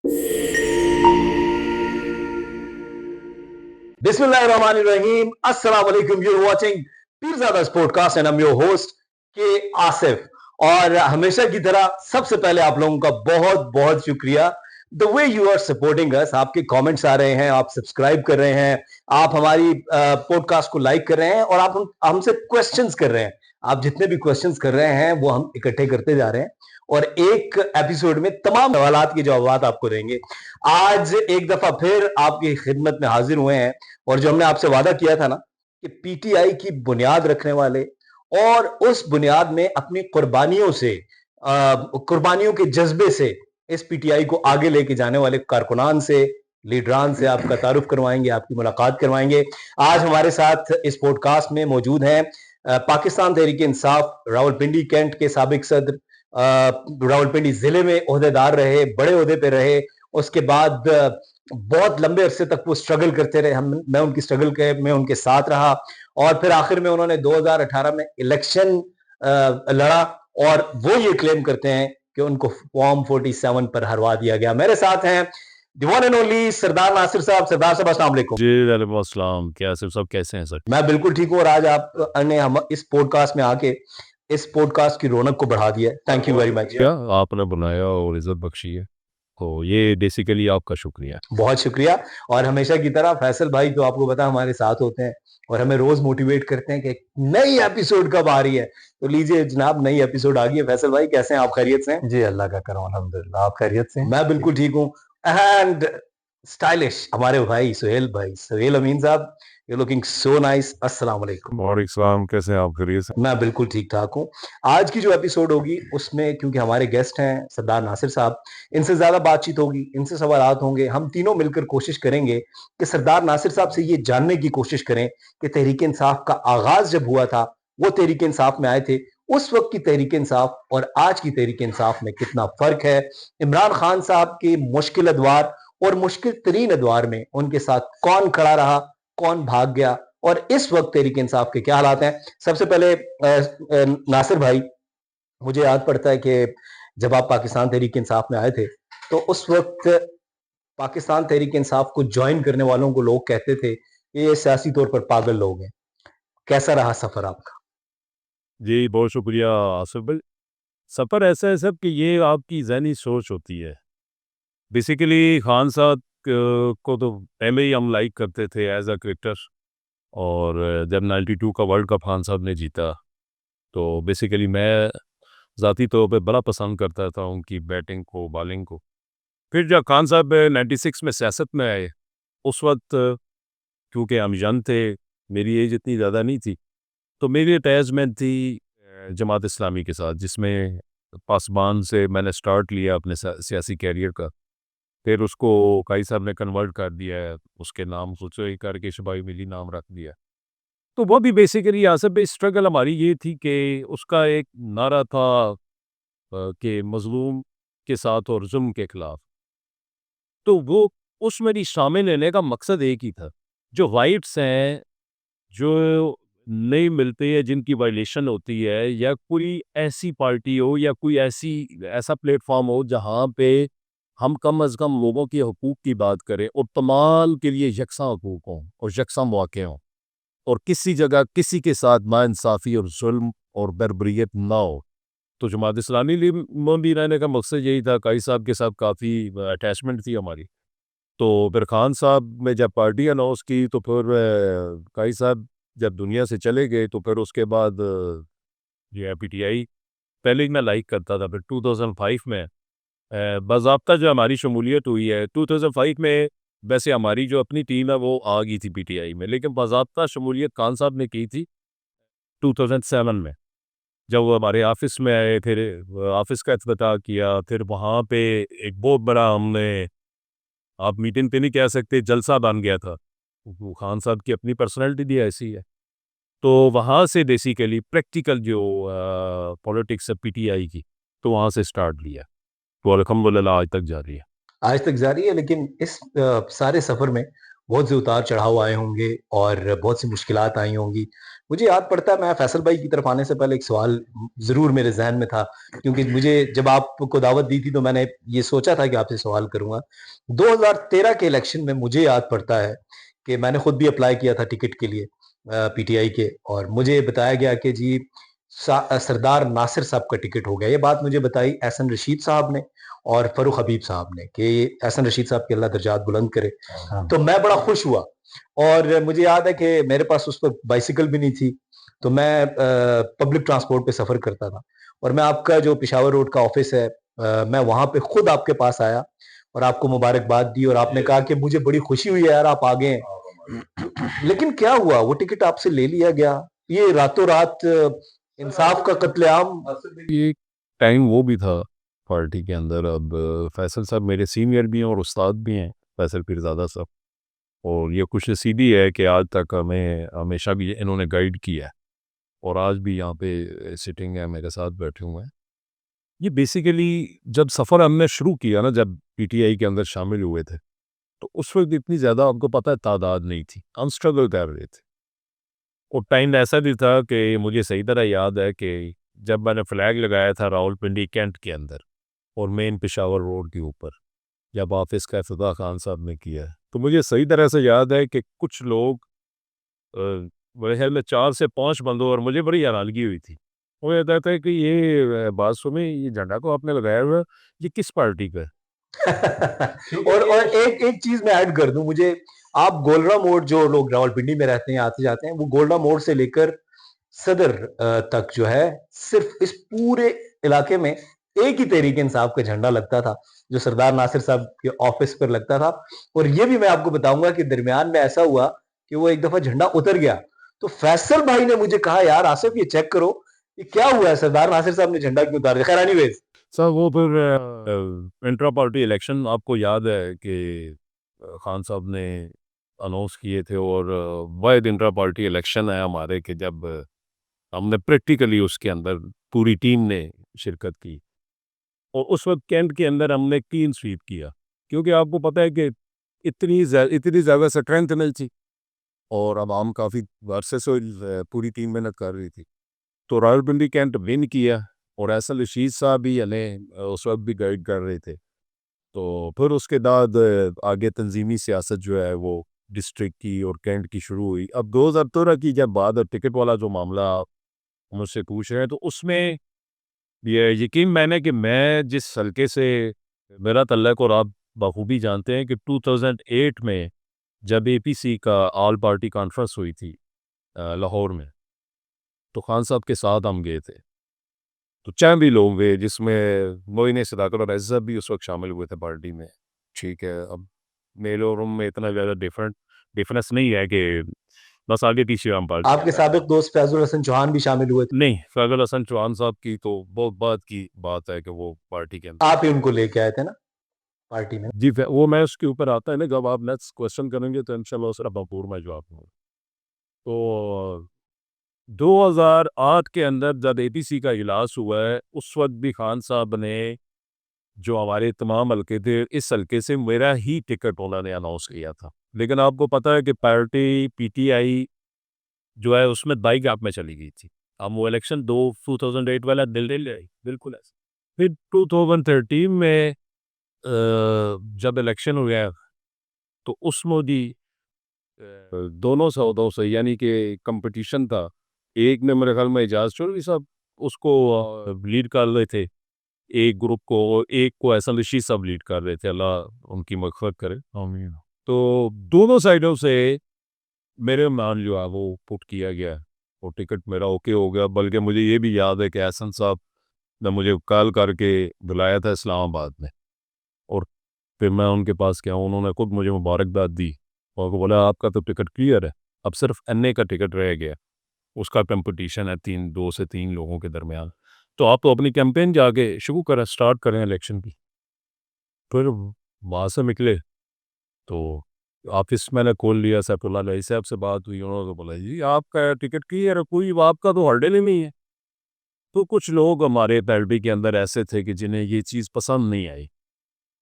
Bismillahirrahmanirrahim. Assalamu alaikum. You're watching Pirzada's podcast and I'm your host के आसिफ। और हमेशा की तरह सबसे पहले आप लोगों का बहुत बहुत शुक्रिया। The way you are supporting us, आपके कमेंट्स आ रहे हैं, आप सब्सक्राइब कर रहे हैं, आप हमारी पॉडकास्ट को लाइक कर रहे हैं और आप हमसे क्वेश्चंस कर रहे हैं। आप जितने भी क्वेश्चंस कर रहे हैं वो हम इकट्ठे करते जा रहे हैं और एक एपिसोड में तमाम सवालात के जवाब आपको देंगे। आज एक दफा फिर आपकी खिदमत में हाजिर हुए हैं और जो हमने आपसे वादा किया था ना कि पीटीआई की बुनियाद रखने वाले और उस बुनियाद में अपनी कुर्बानियों से, कुर्बानियों के जज्बे से इस पीटीआई को आगे लेके जाने वाले कारकुनान से, लीडरान से आपका तारुफ करवाएंगे, आपकी मुलाकात करवाएंगे। आज हमारे साथ इस पॉडकास्ट में मौजूद हैं पाकिस्तान तहरीक इंसाफ रावलपिंडी कैंट के साबिक सदर, रावलपिंडी जिले में ओहदेदार रहे, बड़े ओहदे पे रहे। उसके बाद बहुत लंबे अरसे तक वो स्ट्रगल करते रहे। मैं उनकी स्ट्रगल में उनके साथ रहा और फिर आखिर में उन्होंने 2018 में इलेक्शन लड़ा और वो ये क्लेम करते हैं कि उनको फॉर्म 47 पर हरवा दिया गया। मेरे साथ हैं द वन एंड ओनली सरदार नासिर साहब। सरदार साहब अस्सलाम वालेकुम। जी वालेकुम अस्सलाम। क्या सिर्फ सब कैसे हैं सर? मैं बिल्कुल ठीक हूँ और आज आपने हम इस पॉडकास्ट में आके इस पॉडकास्ट की रौनक को बढ़ा दिया है। Thank you very much. क्या आपने बनाया और इज्जत बख्शी है, तो ये बेसिकली आपका शुक्रिया। बहुत शुक्रिया। और हमेशा की तरह फैसल भाई तो आपको पता हमारे साथ होते हैं और हमें रोज मोटिवेट करते हैं कि नई एपिसोड कब आ रही है। तो लीजिए जनाब, नई एपिसोड आ गई है। फैसल भाई कैसे हैं आप? खैरियत से? जी अल्लाह का करम अल्हम्दुलिल्लाह। आप खैरियत से? मैं बिल्कुल ठीक हूँ। एंड स्टाइलिश हमारे भाई सुहेल अमीन साहब, यू लुकिंग सो नाइस। अस्सलाम वालेकुम। वालेकुम सलाम। कैसे हैं आप? खैरियत से? मैं बिल्कुल ठीक ठाक हूँ। आज की जो एपिसोड होगी उसमें क्योंकि हमारे गेस्ट हैं सरदार नासिर साहब, इनसे ज्यादा बातचीत होगी, इनसे सवालात होंगे। हम तीनों मिलकर कोशिश करेंगे कि सरदार नासिर साहब से ये जानने की कोशिश करें कि तहरीक इंसाफ का आगाज जब हुआ था, वो तहरीक इंसाफ में आए थे, उस वक्त की तहरीक इंसाफ और आज की तहरीक इंसाफ में कितना फर्क है। इमरान खान साहब के मुश्किल अदवार और मुश्किल तरीन अदवार में उनके साथ कौन खड़ा रहा, कौन भाग गया और इस वक्त तहरीक इंसाफ के क्या हालात हैं। सबसे पहले नासिर भाई, मुझे याद पड़ता है कि जब आप पाकिस्तान तहरीक इंसाफ में आए थे तो उस वक्त पाकिस्तान तहरीक इंसाफ को ज्वाइन करने वालों को लोग कहते थे कि ये सियासी तौर पर पागल लोग हैं। कैसा रहा सफर आपका? जी बहुत शुक्रिया आसिफ भाई। सफ़र ऐसा है सब कि ये आपकी ज़हनी सोच होती है। बेसिकली खान साहब को तो पहले ही हम लाइक करते थे एज अ क्रिकेटर, और जब 92 का वर्ल्ड कप खान साहब ने जीता तो बेसिकली मैं ज़ाती तौर पे बड़ा पसंद करता था उनकी बैटिंग को, बॉलिंग को। फिर जब खान साहब 96 में सियासत में आए, उस वक्त क्योंकि हम यंग थे, मेरी एज इतनी ज़्यादा नहीं थी, तो मेरी अटैचमेंट थी जमात इस्लामी के साथ, जिसमें पासबान से मैंने स्टार्ट लिया अपने सियासी कैरियर का। फिर उसको काई साहब ने कन्वर्ट कर दिया है, उसके नाम सोचो ही करके शबाई मिली नाम रख दिया। तो वो भी बेसिकली आसिफ भाई स्ट्रगल हमारी ये थी कि उसका एक नारा था कि मजलूम के साथ और जुल्म के खिलाफ। तो वो उस मेरी शामिल लेने का मकसद एक ही था, जो वाइट्स हैं, जो नहीं मिलते हैं, जिनकी वायलेशन होती है, या कोई ऐसी पार्टी हो या कोई ऐसा प्लेटफॉर्म हो जहाँ पे हम कम अज़ कम लोगों के हकूक़ की बात करें और तमाम के लिए यकसा हकूक़ हों और यकसा मौके हों, और किसी जगह किसी के साथ नाइंसाफ़ी और जुल्म और बर्बरियत ना हो। तो जमात इस्लामी में भी रहने का मकसद यही था। काई साहब के साथ काफ़ी अटैचमेंट थी हमारी। तो फिर खान साहब ने जब पार्टी अनाउंस की तो फिर काई साहब जब दुनिया से चले गए तो फिर उसके बाद जो है पीटीआई पहले ही मैं लाइक करता था। फिर 2005 में बाज़ाब्ता जो हमारी शमूलियत हुई है 2005 में, वैसे हमारी जो अपनी टीम है वो आ गई थी पीटीआई में, लेकिन बाज़ाब्ता शमूलियत खान साहब ने की थी 2007 में, जब वो हमारे ऑफिस में आए। फिर ऑफिस का इफ्तिताह किया, फिर वहाँ पे एक बहुत बड़ा हमने, आप मीटिंग पे नहीं कह सकते, जलसा बन गया था। वो खान साहब की अपनी पर्सनैलिटी भी ऐसी है। तो वहाँ से बेसिकली प्रैक्टिकल जो पॉलिटिक्स है पीटीआई की, तो वहाँ से स्टार्ट लिया, तो अल्हम्दुलिल्लाह आज तक जारी है। आज तक जारी है, लेकिन इस सारे सफर में बहुत से उतार चढ़ाव आए होंगे और बहुत सी मुश्किलात आई होंगी। मुझे याद पड़ता है, मैं फैसल भाई की तरफ आने से पहले एक सवाल ज़रूर मेरे ज़हन में था, क्योंकि मुझे जब आपको दावत दी थी तो मैंने ये सोचा था कि आपसे सवाल करूँगा। 2013 के इलेक्शन में मुझे याद पड़ता है कि मैंने खुद भी अप्लाई किया था टिकट के लिए पीटीआई के, और मुझे बताया गया कि जी सरदार नासिर साहब का टिकट हो गया। ये बात मुझे बताई एहसन रशीद साहब ने और फ़ारूक हबीब साहब ने कि एहसन रशीद साहब के अल्लाह दर्जात बुलंद करे। हाँ। तो मैं बड़ा खुश हुआ, और मुझे याद है कि मेरे पास उस वक़्त बाइसिकल भी नहीं थी, तो मैं पब्लिक ट्रांसपोर्ट पे सफ़र करता था, और मैं आपका जो पेशावर रोड का ऑफ़िस है, मैं वहाँ पे खुद आपके पास आया और आपको मुबारकबाद दी, और आपने कहा कि मुझे बड़ी खुशी हुई है यार, आप आ गए हैं। लेकिन क्या हुआ, वो टिकट आपसे ले लिया गया, ये रातों-रात इंसाफ का कत्लेआम। ये टाइम वो भी था पार्टी के अंदर। अब फैसल साहब मेरे सीनियर भी हैं और उस्ताद भी हैं, फैसल पीरज़ादा साहब, और ये खुशनसीबी है कि आज तक हमें हमेशा भी इन्होंने गाइड किया है, और आज भी यहाँ पे सिटिंग है, मेरे साथ बैठे हुए हैं। ये बेसिकली जब सफ़र हमने शुरू किया ना, जब पीटीआई के अंदर शामिल हुए थे, तो उस वक़्त इतनी ज़्यादा आपको पता है तादाद नहीं थी, हम स्ट्रगल कर रहे थे। और टाइम ऐसा भी था कि मुझे सही तरह याद है कि जब मैंने फ्लैग लगाया था रावलपिंडी कैंट के अंदर और मेन पेशावर रोड के ऊपर, जब ऑफिस का इफ्तिताह खान साहब ने किया है, तो मुझे सही तरह से याद है कि कुछ लोग मेरे ख्याल में 4 से 5 बंदों, और मुझे बड़ी हैरानगी हुई थी। वो ये कहता है कि ये बात सुनिए, ये झंडा को आपने लगाया हुआ है, ये किस पार्टी का है? और एक एक चीज़ मैं ऐड कर दूँ, मुझे आप गोलरा मोड़, जो लोग रावलपिंडी में रहते हैं, आते-जाते हैं, वो गोलरा मोड़ से लेकर सदर तक जो है, सिर्फ़ इस पूरे इलाके में एक ही तहरीक-ए-इंसाफ का झंडा लगता था, जो सरदार नासिर साहब के ऑफ़िस पर लगता था। और ये भी मैं आपको बताऊँगा कि दरमियान में ऐसा हुआ कि वो एक दफ़ा झंडा उतर गया, तो फैसल भाई ने मुझे कहा, "यार आसिफ, ये चेक करो, ये क्या हुआ है? सरदार नासिर साहब ने झंडा क्यों उतार दिया?" खैर एनीवेज़। सर वो फिर इंट्रा पार्टी इलेक्शन आपको याद है कि खान साहब ने अनाउंस किए थे, और वाहिद इंट्रा पार्टी इलेक्शन है हमारे कि जब हमने प्रैक्टिकली उसके अंदर पूरी टीम ने शिरकत की, और उस वक्त कैंट के अंदर हमने क्लीन स्वीप किया, क्योंकि आपको पता है कि इतनी ज़्यादा स्ट्रेंथ नहीं थी, और अब हम काफ़ी अरसे से पूरी टीम मेहनत कर रही थी। तो रावलपिंडी कैंट विन किया, और एहसन रशीद साहब भी हमें उस वक्त भी गाइड कर रहे थे। तो फिर उसके बाद आगे तंजीमी सियासत जो है वो डिस्ट्रिक्ट की और कैंट की शुरू हुई। अब 2013 की जब बात, और टिकट वाला जो मामला आप मुझसे पूछ रहे हैं, तो उसमें ये यकीन मैंने कि मैं जिस हल्के से मेरा तल्लक, और आप बखूबी जानते हैं कि 2008 में जब एपीसी का ऑल पार्टी कॉन्फ्रेंस हुई थी लाहौर में, तो खान साहब के साथ हम गए थे। तो चंद भी लोग हुए, जिसमें मोइन सदाकत और एज़्ज़त भी उस वक्त शामिल हुए थे पार्टी में। ठीक है, अब मेल और रूम में इतना ज़्यादा डिफरेंस नहीं है कि बस आगे पीछे हम पार्टी। आपके साबिक दोस्त फैज़ुल हसन चौहान भी शामिल हुए थे। नहीं, फैज़ल हसन चौहान साहब की तो बहुत बाद की बात है कि वो पार्टी के अंदर। आप ही उनको लेके आए थे ना पार्टी में? जी, वो मैं उसके ऊपर आता है ना, जब आप नेक्स्ट क्वेश्चन करेंगे तो इंशाल्लाह उसका भरपूर मैं जवाब दूँगा। तो 2008 के अंदर जब एपीसी का इजलास हुआ है, उस वक्त भी खान साहब ने, जो हमारे तमाम हल्के थे, इस हल्के से मेरा ही टिकट उन्होंने अनाउंस किया था। लेकिन आपको पता है कि पार्टी पीटीआई जो है उसमें बाई गैप में चली गई थी। हम वो इलेक्शन 2008 वाला दिल्ली ले आई, बिल्कुल ऐसा। फिर 2013 में जब इलेक्शन हो गया, तो उस मोदी दोनों सौदों से, यानी कि कंपटीशन था। एक ने मेरे ख्याल में एजाज चौधरी साहब उसको लीड कर रहे थे, एक ग्रुप को, एक को एहसन रशीद साहब लीड कर रहे थे, अल्लाह उनकी मग़फ़िरत करे। आमीन। तो दोनों साइडों से मेरे मान जो है वो पुट किया गया, और टिकट मेरा ओके हो गया। बल्कि मुझे ये भी याद है कि एहसन साहब ने मुझे कॉल करके बुलाया था इस्लामाबाद में, और फिर मैं उनके पास गया, उन्होंने खुद मुझे मुबारकबाद दी और बोला आपका तो टिकट क्लियर है, अब सिर्फ एनए का टिकट रह गया, उसका कंपटीशन है 2 से 3 लोगों के दरमियान, तो आप तो अपनी कैंपेन जाके शुरू करें, स्टार्ट करें इलेक्शन की। फिर वहाँ से निकले तो ऑफिस मैंने खोल लिया, सैफुल्लाह अलैहि साहब से बात हुई, उन्होंने तो बोला जी आपका टिकट क्लियर है, कोई आपका तो हर्डल ही नहीं है। तो कुछ लोग हमारे पैरवी के अंदर ऐसे थे कि जिन्हें ये चीज़ पसंद नहीं आई,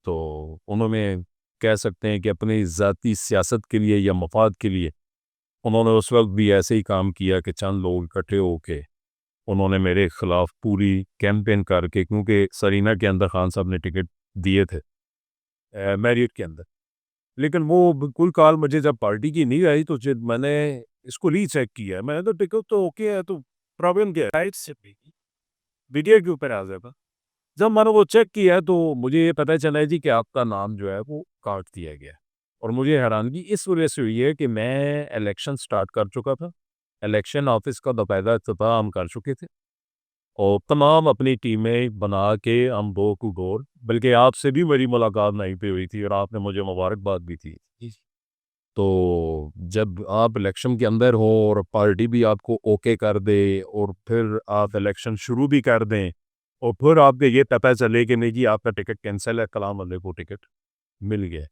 तो उन्होंने, कह सकते हैं कि अपनी ज़ाती सियासत के लिए या मफाद के लिए उन्होंने उस वक्त भी ऐसे ही काम किया कि चंद लोग इकट्ठे होके उन्होंने मेरे खिलाफ पूरी कैंपेन करके, क्योंकि सरीना के अंदर खान साहब ने टिकट दिए थे मैरियट के अंदर, लेकिन वो बिल्कुल कॉल मुझे जब पार्टी की नहीं आई तो जब मैंने इसको रीचेक किया, मैंने तो टिकट तो ओके है, तो प्रॉब्लम क्या है, राइट से वीडियो के ऊपर आ जाएगा। जब मैंने वो चेक किया तो मुझे ये पता चला जी कि आपका नाम जो है वो काट दिया गया। और मुझे हैरानगी इस वजह से हुई है कि मैं इलेक्शन स्टार्ट कर चुका था, इलेक्शन ऑफिस का बाकायदा इफ्तिताह हम कर चुके थे और तमाम अपनी टीमें बना के हम डोर टू डोर, बल्कि आपसे भी मेरी मुलाकात नहीं पे हुई थी और आपने मुझे मुबारकबाद भी थी। तो जब आप इलेक्शन के अंदर हो और पार्टी भी आपको ओके कर दे और फिर आप इलेक्शन शुरू भी कर दें और फिर आपको ये पता चले कि नहीं जी आपका टिकट कैंसिल है, कलाम वाले को टिकट मिल गया,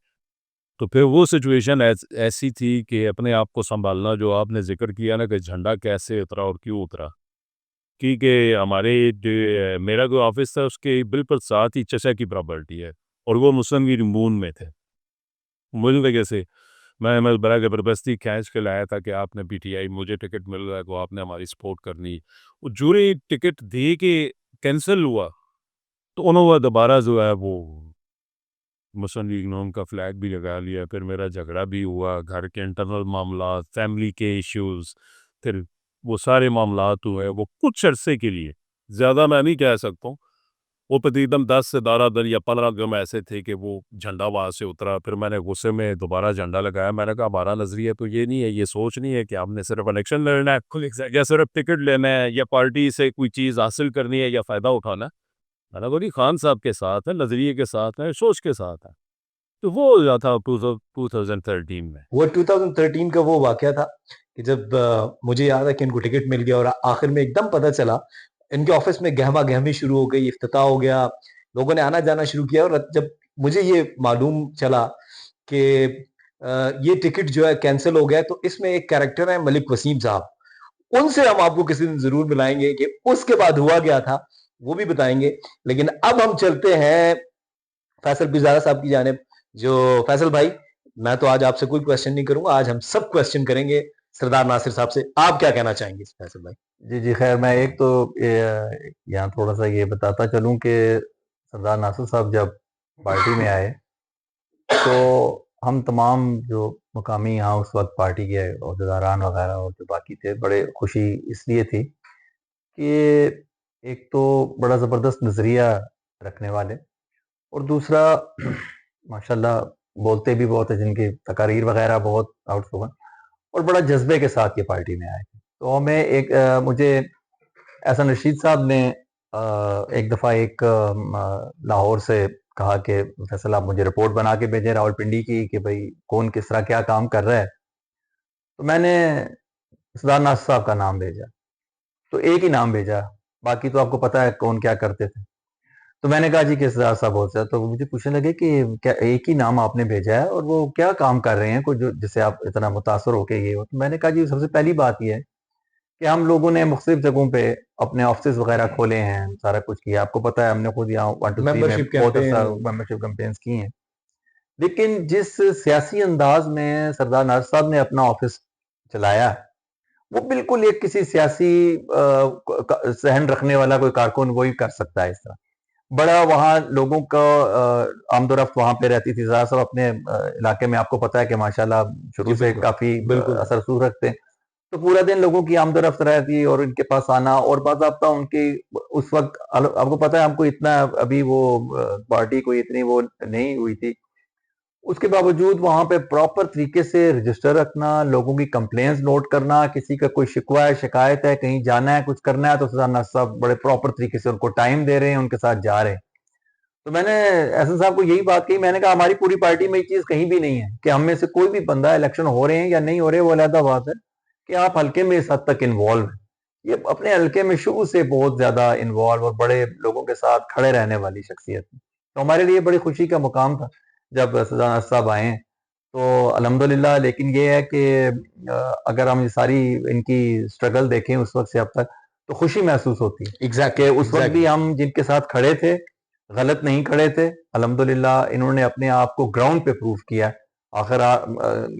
तो फिर वो सिचुएशन ऐसी थी कि अपने आप को संभालना, जो आपने जिक्र किया ना कि झंडा कैसे उतरा और क्यों उतरा, क्योंकि मेरा जो ऑफिस था उसके बिल्कुल साथ ही चचा की प्रॉपर्टी है और वो मुस्लिम लीग नून में थे। मुझे वजह से मैं बड़ा ज़बरदस्ती खींच के लाया था कि आपने पीटीआई, मुझे टिकट मिल रहा है तो आपने हमारी सपोर्ट करनी। वो जूरी टिकट दे के कैंसिल हुआ तो उन्होंने दोबारा जो है वो मुस्लिम लीग नून का फ्लैग भी लगा लिया। फिर मेरा झगड़ा भी हुआ, घर के इंटरनल मामला, फैमिली के इश्यूज़, फिर वो सारे मामलात हुए। वो कुछ अरसे के लिए, ज़्यादा मैं नहीं कह सकता हूँ, वो तकरीबन 10 से 12 दिन या 15 दिन ऐसे थे कि वो झंडा वहाँ से उतरा। फिर मैंने गुस्से में दोबारा झंडा लगाया। मैंने कहा हमारा नज़रिया तो ये नहीं है, ये सोच नहीं है कि हमने सिर्फ इलेक्शन लड़ना है या सिर्फ टिकट लेना है या पार्टी से कोई चीज़ हासिल करनी है या फ़ायदा उठाना है। मैंने कहा नहीं, खान साहब के साथ है, नज़रिए के साथ है, सोच के साथ है। तो वो हो जाता 2013 में। वो 2013 का वो वाकया था कि जब मुझे याद है कि इनको टिकट मिल गया और आखिर में एकदम पता चला, इनके ऑफिस में गहमा गहमी शुरू हो गई, इफ्तिताह हो गया, लोगों ने आना जाना शुरू किया। और जब मुझे ये मालूम चला कि ये टिकट जो है कैंसिल हो गया, तो इसमें एक कैरेक्टर है मलिक वसीम साहब, उनसे हम आपको किसी दिन जरूर मिलाएंगे कि उसके बाद हुआ क्या था, वो भी बताएंगे। लेकिन अब हम चलते हैं फैसल पिजारा साहब की जानिब। जो फैसल भाई, मैं तो आज आपसे कोई क्वेश्चन नहीं करूंगा, आज हम सब क्वेश्चन करेंगे सरदार नासिर साहब से। आप क्या कहना चाहेंगे फैसल भाई? जी जी, खैर मैं एक तो यहाँ थोड़ा सा ये बताता चलूँ कि सरदार नासिर साहब जब पार्टी में आए तो हम तमाम जो मुकामी यहाँ उस वक्त पार्टी के अहदेदारान वगैरह और जो बाकी थे, बड़े खुशी इसलिए थी कि एक तो बड़ा ज़बरदस्त नज़रिया रखने वाले और दूसरा माशाल्लाह बोलते भी बहुत है, जिनकी तकारीर वगैरह बहुत आउटस्पोकन और बड़ा जज्बे के साथ ये पार्टी में आए थे। तो हमें एक मुझे एहसन रशीद साहब ने एक दफ़ा एक लाहौर से कहा कि फैसल आप मुझे रिपोर्ट बना के भेजें रावलपिंडी की कि भाई कौन किस तरह क्या काम कर रहा है। तो मैंने सरदार नासिर साहब का नाम भेजा, तो एक ही नाम भेजा, बाकी तो आपको पता है कौन क्या करते थे। तो मैंने कहा जी कि सरदार साहब बहुत सा, तो वो मुझे पूछने लगे कि क्या एक ही नाम आपने भेजा है और वो क्या काम कर रहे हैं, कुछ जो जिससे आप इतना मुतासर होके ये हो। तो मैंने कहा जी सबसे पहली बात ये है कि हम लोगों ने मुख्तलिफ जगहों पे अपने ऑफिस वगैरह खोले हैं, सारा कुछ किया। आपको पता है हमने खुद यहाँ 1 2 3 में मेंबरशिप बहुत अच्छा कैंपेन। मेंबरशिप कैंपेन्स की हैं। लेकिन जिस सियासी अंदाज में सरदार नासिर साहब ने अपना ऑफिस चलाया, वो बिल्कुल एक किसी सियासी सहन रखने वाला कोई कारकुन वही कर सकता है इस तरह। बड़ा वहाँ लोगों का आमदोरफ्त वहाँ पे रहती थी। ज़रा सब अपने इलाके में आपको पता है कि माशाल्लाह जी शुरू से बिल्कुल काफ़ी बिल्कुल। असर रसूख रखते हैं। तो पूरा दिन लोगों की आमदोरफ्त रहती और इनके पास आना और बाज़ाब्ता उनकी उस वक़्त आपको पता है हमको इतना अभी वो पार्टी कोई इतनी वो नहीं हुई थी। उसके बावजूद वहाँ पे प्रॉपर तरीके से रजिस्टर रखना, लोगों की कंप्लेंट्स नोट करना, किसी का कोई शिकवा है, शिकायत है, कहीं जाना है, कुछ करना है, तो सरदार नासिर साहब बड़े प्रॉपर तरीके से उनको टाइम दे रहे हैं, उनके साथ जा रहे हैं। तो मैंने एहसन साहब को यही बात कही, मैंने कहा हमारी पूरी पार्टी में ये चीज़ कहीं भी नहीं है कि हम में से कोई भी बंदा इलेक्शन हो रहे हैं या नहीं हो रहे, वो अलहदा बात है कि आप हल्के में इस हद तक इन्वॉल्व हैं। ये अपने हल्के में शुरू से बहुत ज़्यादा इन्वॉल्व और बड़े लोगों के साथ खड़े रहने वाली शख्सियत है। तो हमारे लिए बड़ी खुशी का मुकाम था जब सरदार नासिर साहब आए हैं। तो अल्हम्दुलिल्लाह, लेकिन ये है कि अगर हम ये सारी इनकी स्ट्रगल देखें उस वक़्त से अब तक, तो खुशी महसूस होती है कि एग्जैक्टली उस वक़्त भी एग्जैक्टली। हम जिनके साथ खड़े थे, गलत नहीं खड़े थे। अल्हम्दुलिल्लाह इन्होंने अपने आप को ग्राउंड पे प्रूव किया आखिर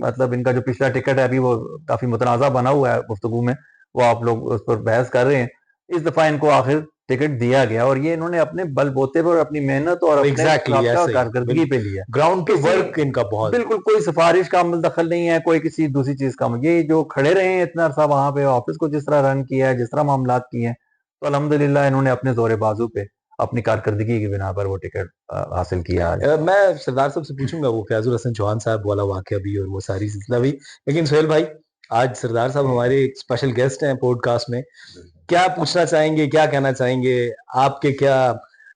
मतलब इनका जो पिछला टिकट है अभी वो काफी मुतनाज़ा बना हुआ है गुफ्तगू में, वो आप लोग उस पर बहस कर रहे हैं। इस दफा इनको आखिर टिकट दिया गया और ये इन्होंने अपने बलबूते पर अपनी मेहनत और अपने एग्जैक्टली साबका ऐसे ही कारकर्दगी पे लिया। ग्राउंड पे किसी वर्क इनका बहुत बिल्कुल कोई सिफारिश का अमल दखल नहीं है, कोई किसी दूसरी चीज का अमल। ये जो खड़े रहे हैं इतना अरसा वहां पे, ऑफिस को जिस तरह रन किया है, जिस तरह मामलात किए हैं, तो अल्हम्दुलिल्लाह इन्होंने अपने जोरे बाजू पे अपनी कारकर्दगी की बिना पर वो टिकट हासिल किया आज। मैं सरदार साहब से पूछूंगा वो फैजुल हसन चौहान साहब वाला वाकया भी और वो सारी सिलसिला भी, लेकिन सुहेल भाई आज सरदार साहब हमारे स्पेशल गेस्ट हैं पॉडकास्ट में, क्या पूछना चाहेंगे, क्या कहना चाहेंगे? आपके क्या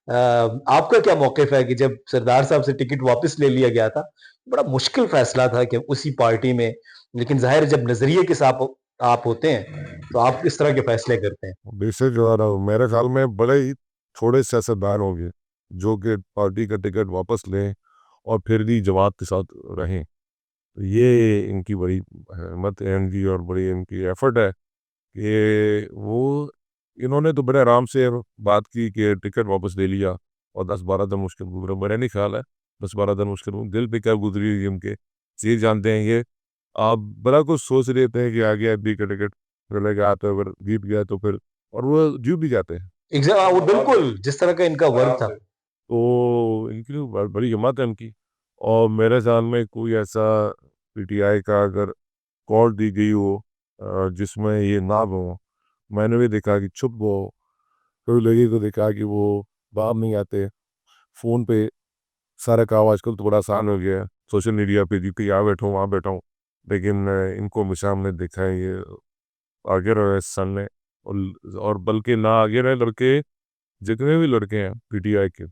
आपका क्या मौकिफ है कि जब सरदार साहब से टिकट वापस ले लिया गया था, बड़ा मुश्किल फैसला था कि उसी पार्टी में, लेकिन जाहिर है जब नजरिए के साथ आप होते हैं तो आप किस तरह के फैसले करते हैं? बेशक जो है ना, मेरे ख्याल में बड़े ही थोड़े सियासतदान होंगे जो कि पार्टी का टिकट वापस लें और फिर भी जमात के साथ रहें। तो ये इनकी बड़ी हिम्मत है इनकी और बड़ी इनकी एफर्ट है कि वो इन्होंने तो बड़े आराम से बात की कि टिकट वापस ले लिया और 10-12 दिन मुश्किल गुजरे। मेरा नहीं ख्याल है 10-12 दिन मुश्किल दिल पे क्या गुजरी हुई उनके, ये जानते हैं। ये आप बड़ा कुछ सोच रहे थे कि आ गया बी का टिकट चले गया, तो अगर जीत गया तो फिर, और वो जीत भी जाते हैं। वो बिल्कुल जिस तरह का इनका वर्क था। तो इनकी तो बड़ी हिम्मत है इनकी। और मेरे ख्याल में कोई ऐसा पीटीआई का अगर कॉल दी गई हो जिसमें ये ना हो, मैंने भी देखा कि चुप हो, कई लोगों को देखा कि वो बाहर नहीं आते, फ़ोन पे सारा काम आजकल तो बड़ा आसान हो गया है, सोशल मीडिया पे कि यहाँ बैठा हूँ वहाँ बैठा हूँ, लेकिन इनको हमेशा हमने देखा है ये आगे रहे सन में। और बल्कि ना आगे रहे लड़के, जितने भी लड़के हैं पीटीआई के,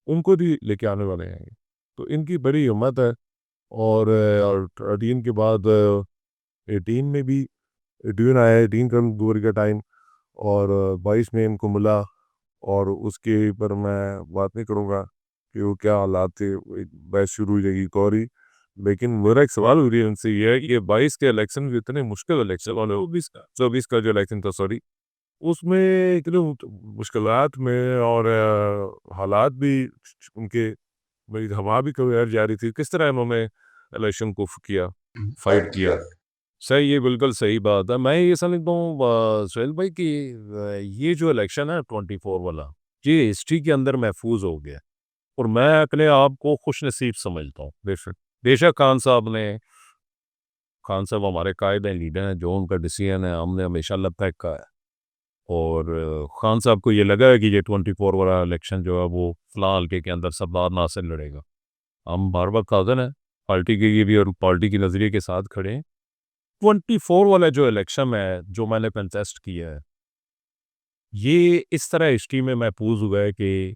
उनको भी लेके आने वाले हैं ये। तो इनकी बड़ी हिम्मत है। और 13 के बाद 18 में भी 18 आया, 18 का दूर का टाइम, और 22 में इनको मिला। और उसके पर मैं बात नहीं करूँगा कि वो क्या हालात थे, एक बहस शुरू हो जाएगी एक और ही। लेकिन मेरा एक सवाल हो रही है उनसे, ये है कि ये 22 के इलेक्शन भी इतने मुश्किल इलेक्शन, और 24 का जो इलेक्शन था, सॉरी, उसमें इतने मुश्किलात में और हालात भी उनके, मेरी हवा भी कभी जा रही थी, किस तरह इन्होंने इलेक्शन को किया, फाइट किया। सही, ये बिल्कुल सही बात है। मैं ये समझता हूँ सुहेल भाई कि ये जो इलेक्शन है 24 वाला, ये हिस्ट्री के अंदर महफूज हो गया और मैं अपने आप को खुश नसीब समझता हूँ। बेशक बेशक खान साहब हमारे कायद हैं, लीडर हैं, जो उनका डिसीजन है हमने हमेशा लबैक का है। और खान साहब को ये लगा है कि ये 24 वाला इलेक्शन जो है वो फिलहाल हल्के के अंदर सरदार नासिर लड़ेगा। हम बार बार काजन है पार्टी के लिए भी और पार्टी की नज़रिए के साथ खड़े हैं। 24 वाला जो इलेक्शन है जो मैंने कंटेस्ट किया है, ये इस तरह हिस्ट्री में महफूज हुआ है कि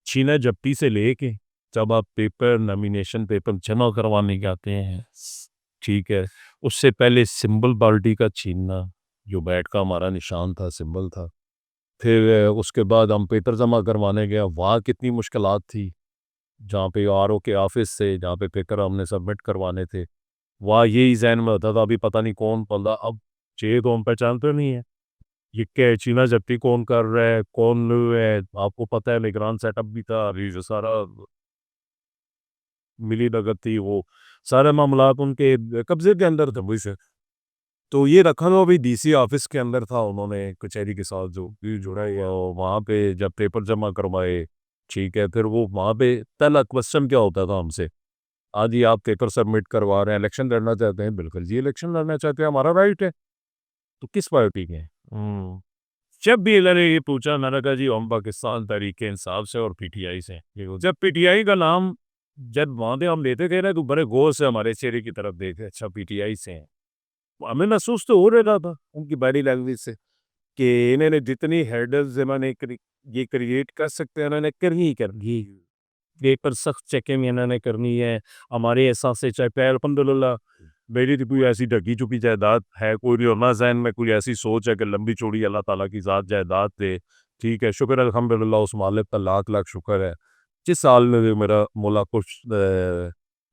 छीना झपटी से लेके जब आप पेपर नॉमिनेशन पेपर जमा करवाने जाते हैं, ठीक है, उससे पहले सिंबल पार्टी का छीनना, जो बैट का हमारा निशान था, सिंबल था। फिर उसके बाद हम पेपर जमा करवाने गए, वहाँ कितनी मुश्किलात थी, जहाँ पे आरओ के ऑफिस से जहाँ पे पेपर हमने सबमिट करवाने थे, वहाँ यही जहन में होता था अभी पता नहीं कौन पल्ला, अब ये तो हम पहचानते नहीं है, ये क्या है, चीना जब्ती कौन कर रहा है, कौन है, आपको पता है निगरान सेटअप भी था, अभी जो सारा मिली भगत थी, वो सारे मामलात उनके कब्जे के अंदर थे वैसे। तो ये रखा हुआ भी डीसी ऑफिस के अंदर था, उन्होंने कचहरी के साथ जो भी जुड़ा है, और वहाँ पे जब पेपर जमा करवाए, ठीक है, फिर वो वहाँ पे पहला क्वेश्चन क्या होता था हमसे, आज ही आप पेपर सबमिट करवा रहे हैं, इलेक्शन लड़ना चाहते हैं, बिल्कुल जी इलेक्शन लड़ना चाहते हैं, हमारा राइट है, तो किस पार्टी के? जब भी इन्होंने ये पूछा, मैंने कहा जी हम पाकिस्तान तहरीक इंसाफ से और पीटीआई से। जब पीटीआई का नाम जब वहाँ पे हम लेते थे ना, तो बड़े गौर से हमारे चेहरे की तरफ देखे, अच्छा पीटीआई से हैं। हमें महसूस तो हो रहा था उनकी बॉडी लैंग्वेज से कि इन्होंने जितनी हेडल्स इन्होंने ये क्रिएट कर सकते हैं, इन्होंने कर दी। पेपर सख्त चेकिंग इन्होंने करनी है, हमारे एहसास से चाहे पैर अल्हम्दुलिल्लाह, मेरी तो कोई ऐसी ढकी चुकी जायदाद है कोई नहीं, और ना ज़हन में कोई ऐसी सोच है कि लंबी चौड़ी अल्लाह ताला की ज़ात जायदाद दे, ठीक है, शुक्र अल्हम्दुलिल्लाह उस मालिक का लाख लाख शुक्र है, जिस साल में भी मेरा मौला खुश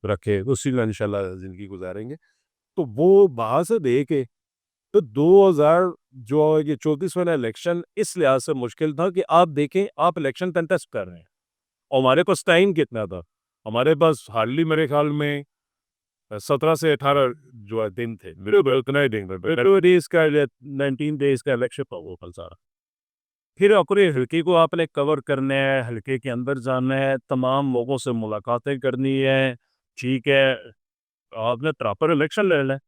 रखे उसी में इंशाल्लाह ज़िंदगी गुजारेंगे। तो वो बाहर से देखे तो 2000 जो ये 34 वाला इलेक्शन इस लिहाज से मुश्किल था कि आप देखें, आप इलेक्शन कंटेस्ट कर रहे हैं और हमारे पास टाइम कितना था, हमारे पास हार्डली मेरे ख्याल में 17 से 18 जो है दिन थे मेरे कितने दिन थे डेज का 19 डेज का इलेक्शन था वो कल सारा। फिर अपने हल्के को आपने कवर करना है, हल्के के अंदर जाना है, तमाम लोगों से मुलाकातें करनी है, ठीक है, आपने प्रॉपर इलेक्शन लड़ना है।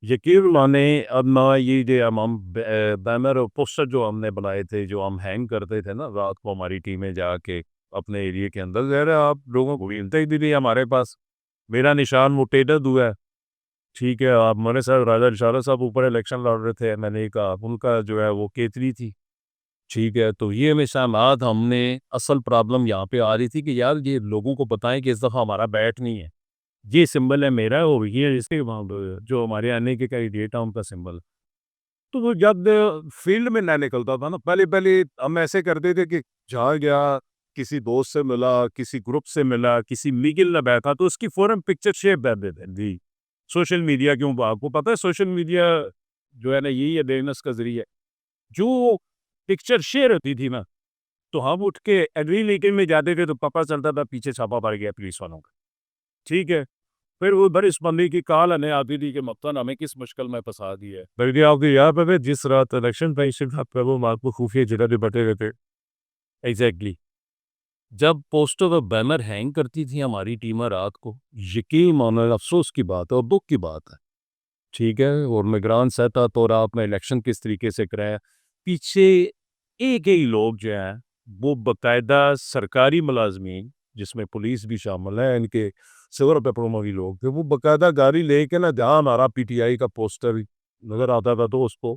यकीन माने अब ना ये जो हम बैनर और पोस्टर जो हमने बनाए थे, जो हम हैंग करते थे ना रात को हमारी टीमें जाके अपने एरिया के अंदर, ज़ाहिर है आप लोगों को मिलते ही नहीं हमारे पास। मेरा निशान मुटेडद हुआ है, ठीक है, आप मेरे साथ राजा इशारा साहब ऊपर इलेक्शन लड़ रहे थे, मैंने कहा उनका जो है वो केतली थी, ठीक है। तो ये मिसालात हमने असल प्रॉब्लम यहाँ पे आ रही थी कि यार ये लोगों को बताएं कि इस दफ़ा हमारा बैट नहीं है, ये सिंबल है मेरा और ये इसके जो हमारे आने के कैंडिडेट है उनका सिंबल। तो वो जब फील्ड में ना निकलता था ना, पहले पहले हम ऐसे करते थे कि जहाँ गया, किसी दोस्त से मिला, किसी ग्रुप से मिला, किसी मीटिंग में बैठा तो उसकी फौरन पिक्चर शेयर कर देते जी। सोशल मीडिया क्यों, आपको पता है सोशल मीडिया जो है ना यही अवेयरनेस का जरिया है। जो पिक्चर शेयर होती थी ना, तो हम उठ के एग्री मीटिंग में जाते थे तो पता चलता था पीछे छापा पड़ गया पुलिस वालों का, ठीक है। फिर वो बड़ी बंदी की कॉल हमें आती थी कि मक्तन हमें किस मुश्किल में फंसा दिया है। बल्कि आपको याद है जिस रात इलेक्शन पेशन था वो आपको खुफिया जगह पे बटे रहते। एग्जैक्टली जब पोस्टर और बैनर हैंग करती थी हमारी टीम रात को, यकीन मानो अफसोस की बात है और दुख की बात है, ठीक है। और निगरान सतह तो रात में इलेक्शन किस तरीके से कराया, पीछे एक ही लोग जो हैं वो बाकायदा सरकारी मुलाजमीन जिसमें पुलिस भी शामिल है, इनके सिवर पेपरों भी लोग थे, वो बाकायदा गाड़ी लेके ना जहाँ हमारा पीटीआई का पोस्टर नजर आता था तो उसको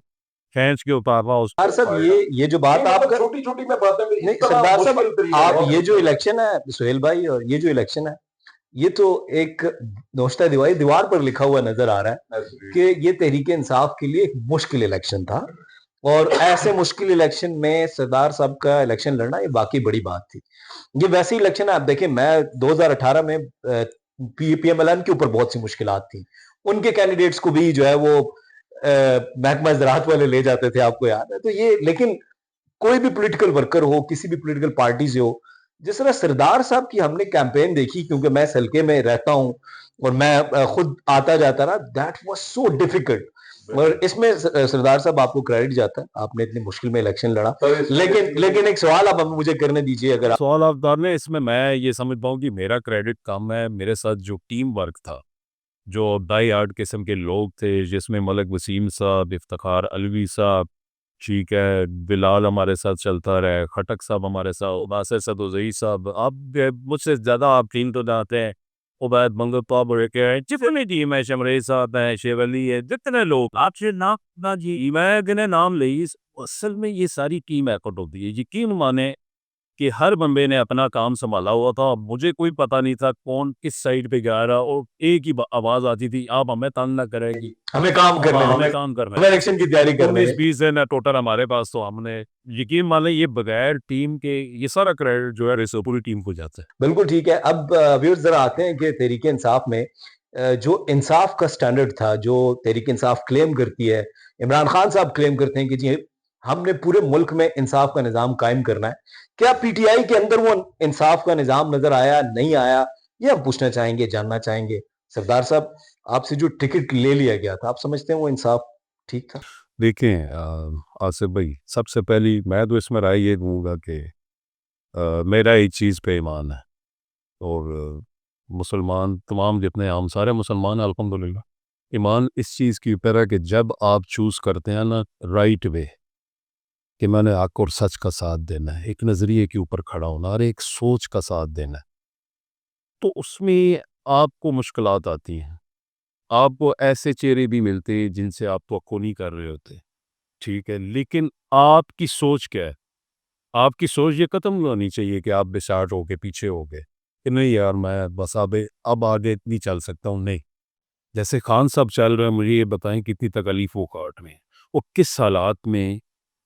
खींच के उतारना उस सरदार साहब ये जो बात आप कर छोटी छोटी मैं बातें मेरी नहीं इतना सरदार मुश्किल साहब तरीका आप है। ये जो इलेक्शन है सुहेल भाई, और ये जो इलेक्शन है ये तो एक नौश्ता दीवार पर लिखा हुआ नजर आ रहा है कि ये तहरीक इंसाफ के लिए एक मुश्किल इलेक्शन था, और ऐसे मुश्किल इलेक्शन में सरदार साहब का इलेक्शन लड़ना ये बाकी बड़ी बात थी। ये वैसी इलेक्शन है, आप देखें मैं 2018 में पीएमएलएन के ऊपर बहुत सी मुश्किलात थी, उनके कैंडिडेट्स को भी जो है वो महकमा ज़राअत वाले ले जाते थे, आपको याद है। तो ये लेकिन कोई भी पॉलिटिकल वर्कर हो, किसी भी पॉलिटिकल पार्टी से हो, जिस तरह सरदार साहब की हमने कैंपेन देखी, क्योंकि मैं सलके में रहता हूं और मैं खुद आता जाता रहा, दैट वाज सो डिफिकल्ट। और इसमें सरदार साहब आपको क्रेडिट जाता है, आपने इतनी मुश्किल में इलेक्शन लड़ा। लेकिन एक सवाल आप मुझे करने दीजिए, अगर आप सवाल आप डाल रहे हैं, इसमें मैं ये समझ पाऊँ कि मेरा क्रेडिट कम है। मेरे साथ जो टीम वर्क था, जो डाई हार्ड किस्म के लोग थे, जिसमें मलिक वसीम साहब, इफ्तिखार अलवी साहब, ठीक है, बिलाल हमारे साथ चलता रहे, खटक साहब हमारे साथ, नासिर सदोजई साहब, आप मुझसे ज़्यादा आप टीम तो जानते हैं, उबैद मंगल पाप के जितनी टीम है, शमरे साहब हैं, शेवली है, जितने लोग आपसे नाम ना जी मैं गिने नाम ले, असल में ये सारी टीम एकट होती है। यकीन माने कि हर बंदे ने अपना काम संभाला हुआ था, मुझे कोई पता नहीं था कौन किस साइड पे जा रहा, और एक ही आवाज़ आती थी, आप हमें तंग ना करेगी, हमें काम करना है, हमें काम करना हमें है। इलेक्शन की तैयारी करनी है। 19-20 दिन है टोटल हमारे पास, तो हमने यकीन मान लें ये बगैर टीम के ये सारा क्रेडिट जो है रेसो पूरी टीम को जाता है। बिल्कुल ठीक है। अब व्यूअर्स जरा आते हैं कि तहरीक इंसाफ में जो इंसाफ का स्टैंडर्ड था, जो तहरीक इंसाफ क्लेम करती है, इमरान खान साहब क्लेम करते हैं कि जी हमने पूरे मुल्क में इंसाफ का निज़ाम कायम करना है। क्या पीटीआई के अंदर वो इंसाफ का निज़ाम नजर आया, नहीं आया, ये हम पूछना चाहेंगे, जानना चाहेंगे। सरदार साहब, आपसे जो टिकट ले लिया गया था, आप समझते हैं वो इंसाफ ठीक था? देखें आसिफ भाई, सबसे पहली मैं तो इसमें राय ये दूंगा कि मेरा एक चीज़ पे ईमान है, और मुसलमान तमाम जितने हम सारे मुसलमान हैं अल्हम्दुलिल्लाह, ईमान इस चीज़ के ऊपर है कि जब आप चूज़ करते हैं ना राइट वे, कि मैंने हक और सच का साथ देना है, एक नज़रिए के ऊपर खड़ा होना और एक सोच का साथ देना है, तो उसमें आपको मुश्किलात आती हैं, आपको ऐसे चेहरे भी मिलते हैं जिनसे आप तवक्को नहीं कर रहे होते, ठीक है, लेकिन आपकी सोच क्या है? आपकी सोच ये ख़त्म नहीं होनी चाहिए कि आप बिसाट हो के पीछे हो गए कि नहीं यार मैं बस अब आगे नहीं चल सकता हूँ, नहीं। जैसे खान साहब चल रहे हैं, मुझे ये बताएं कितनी तकलीफ वो काट में, वो किस हालात में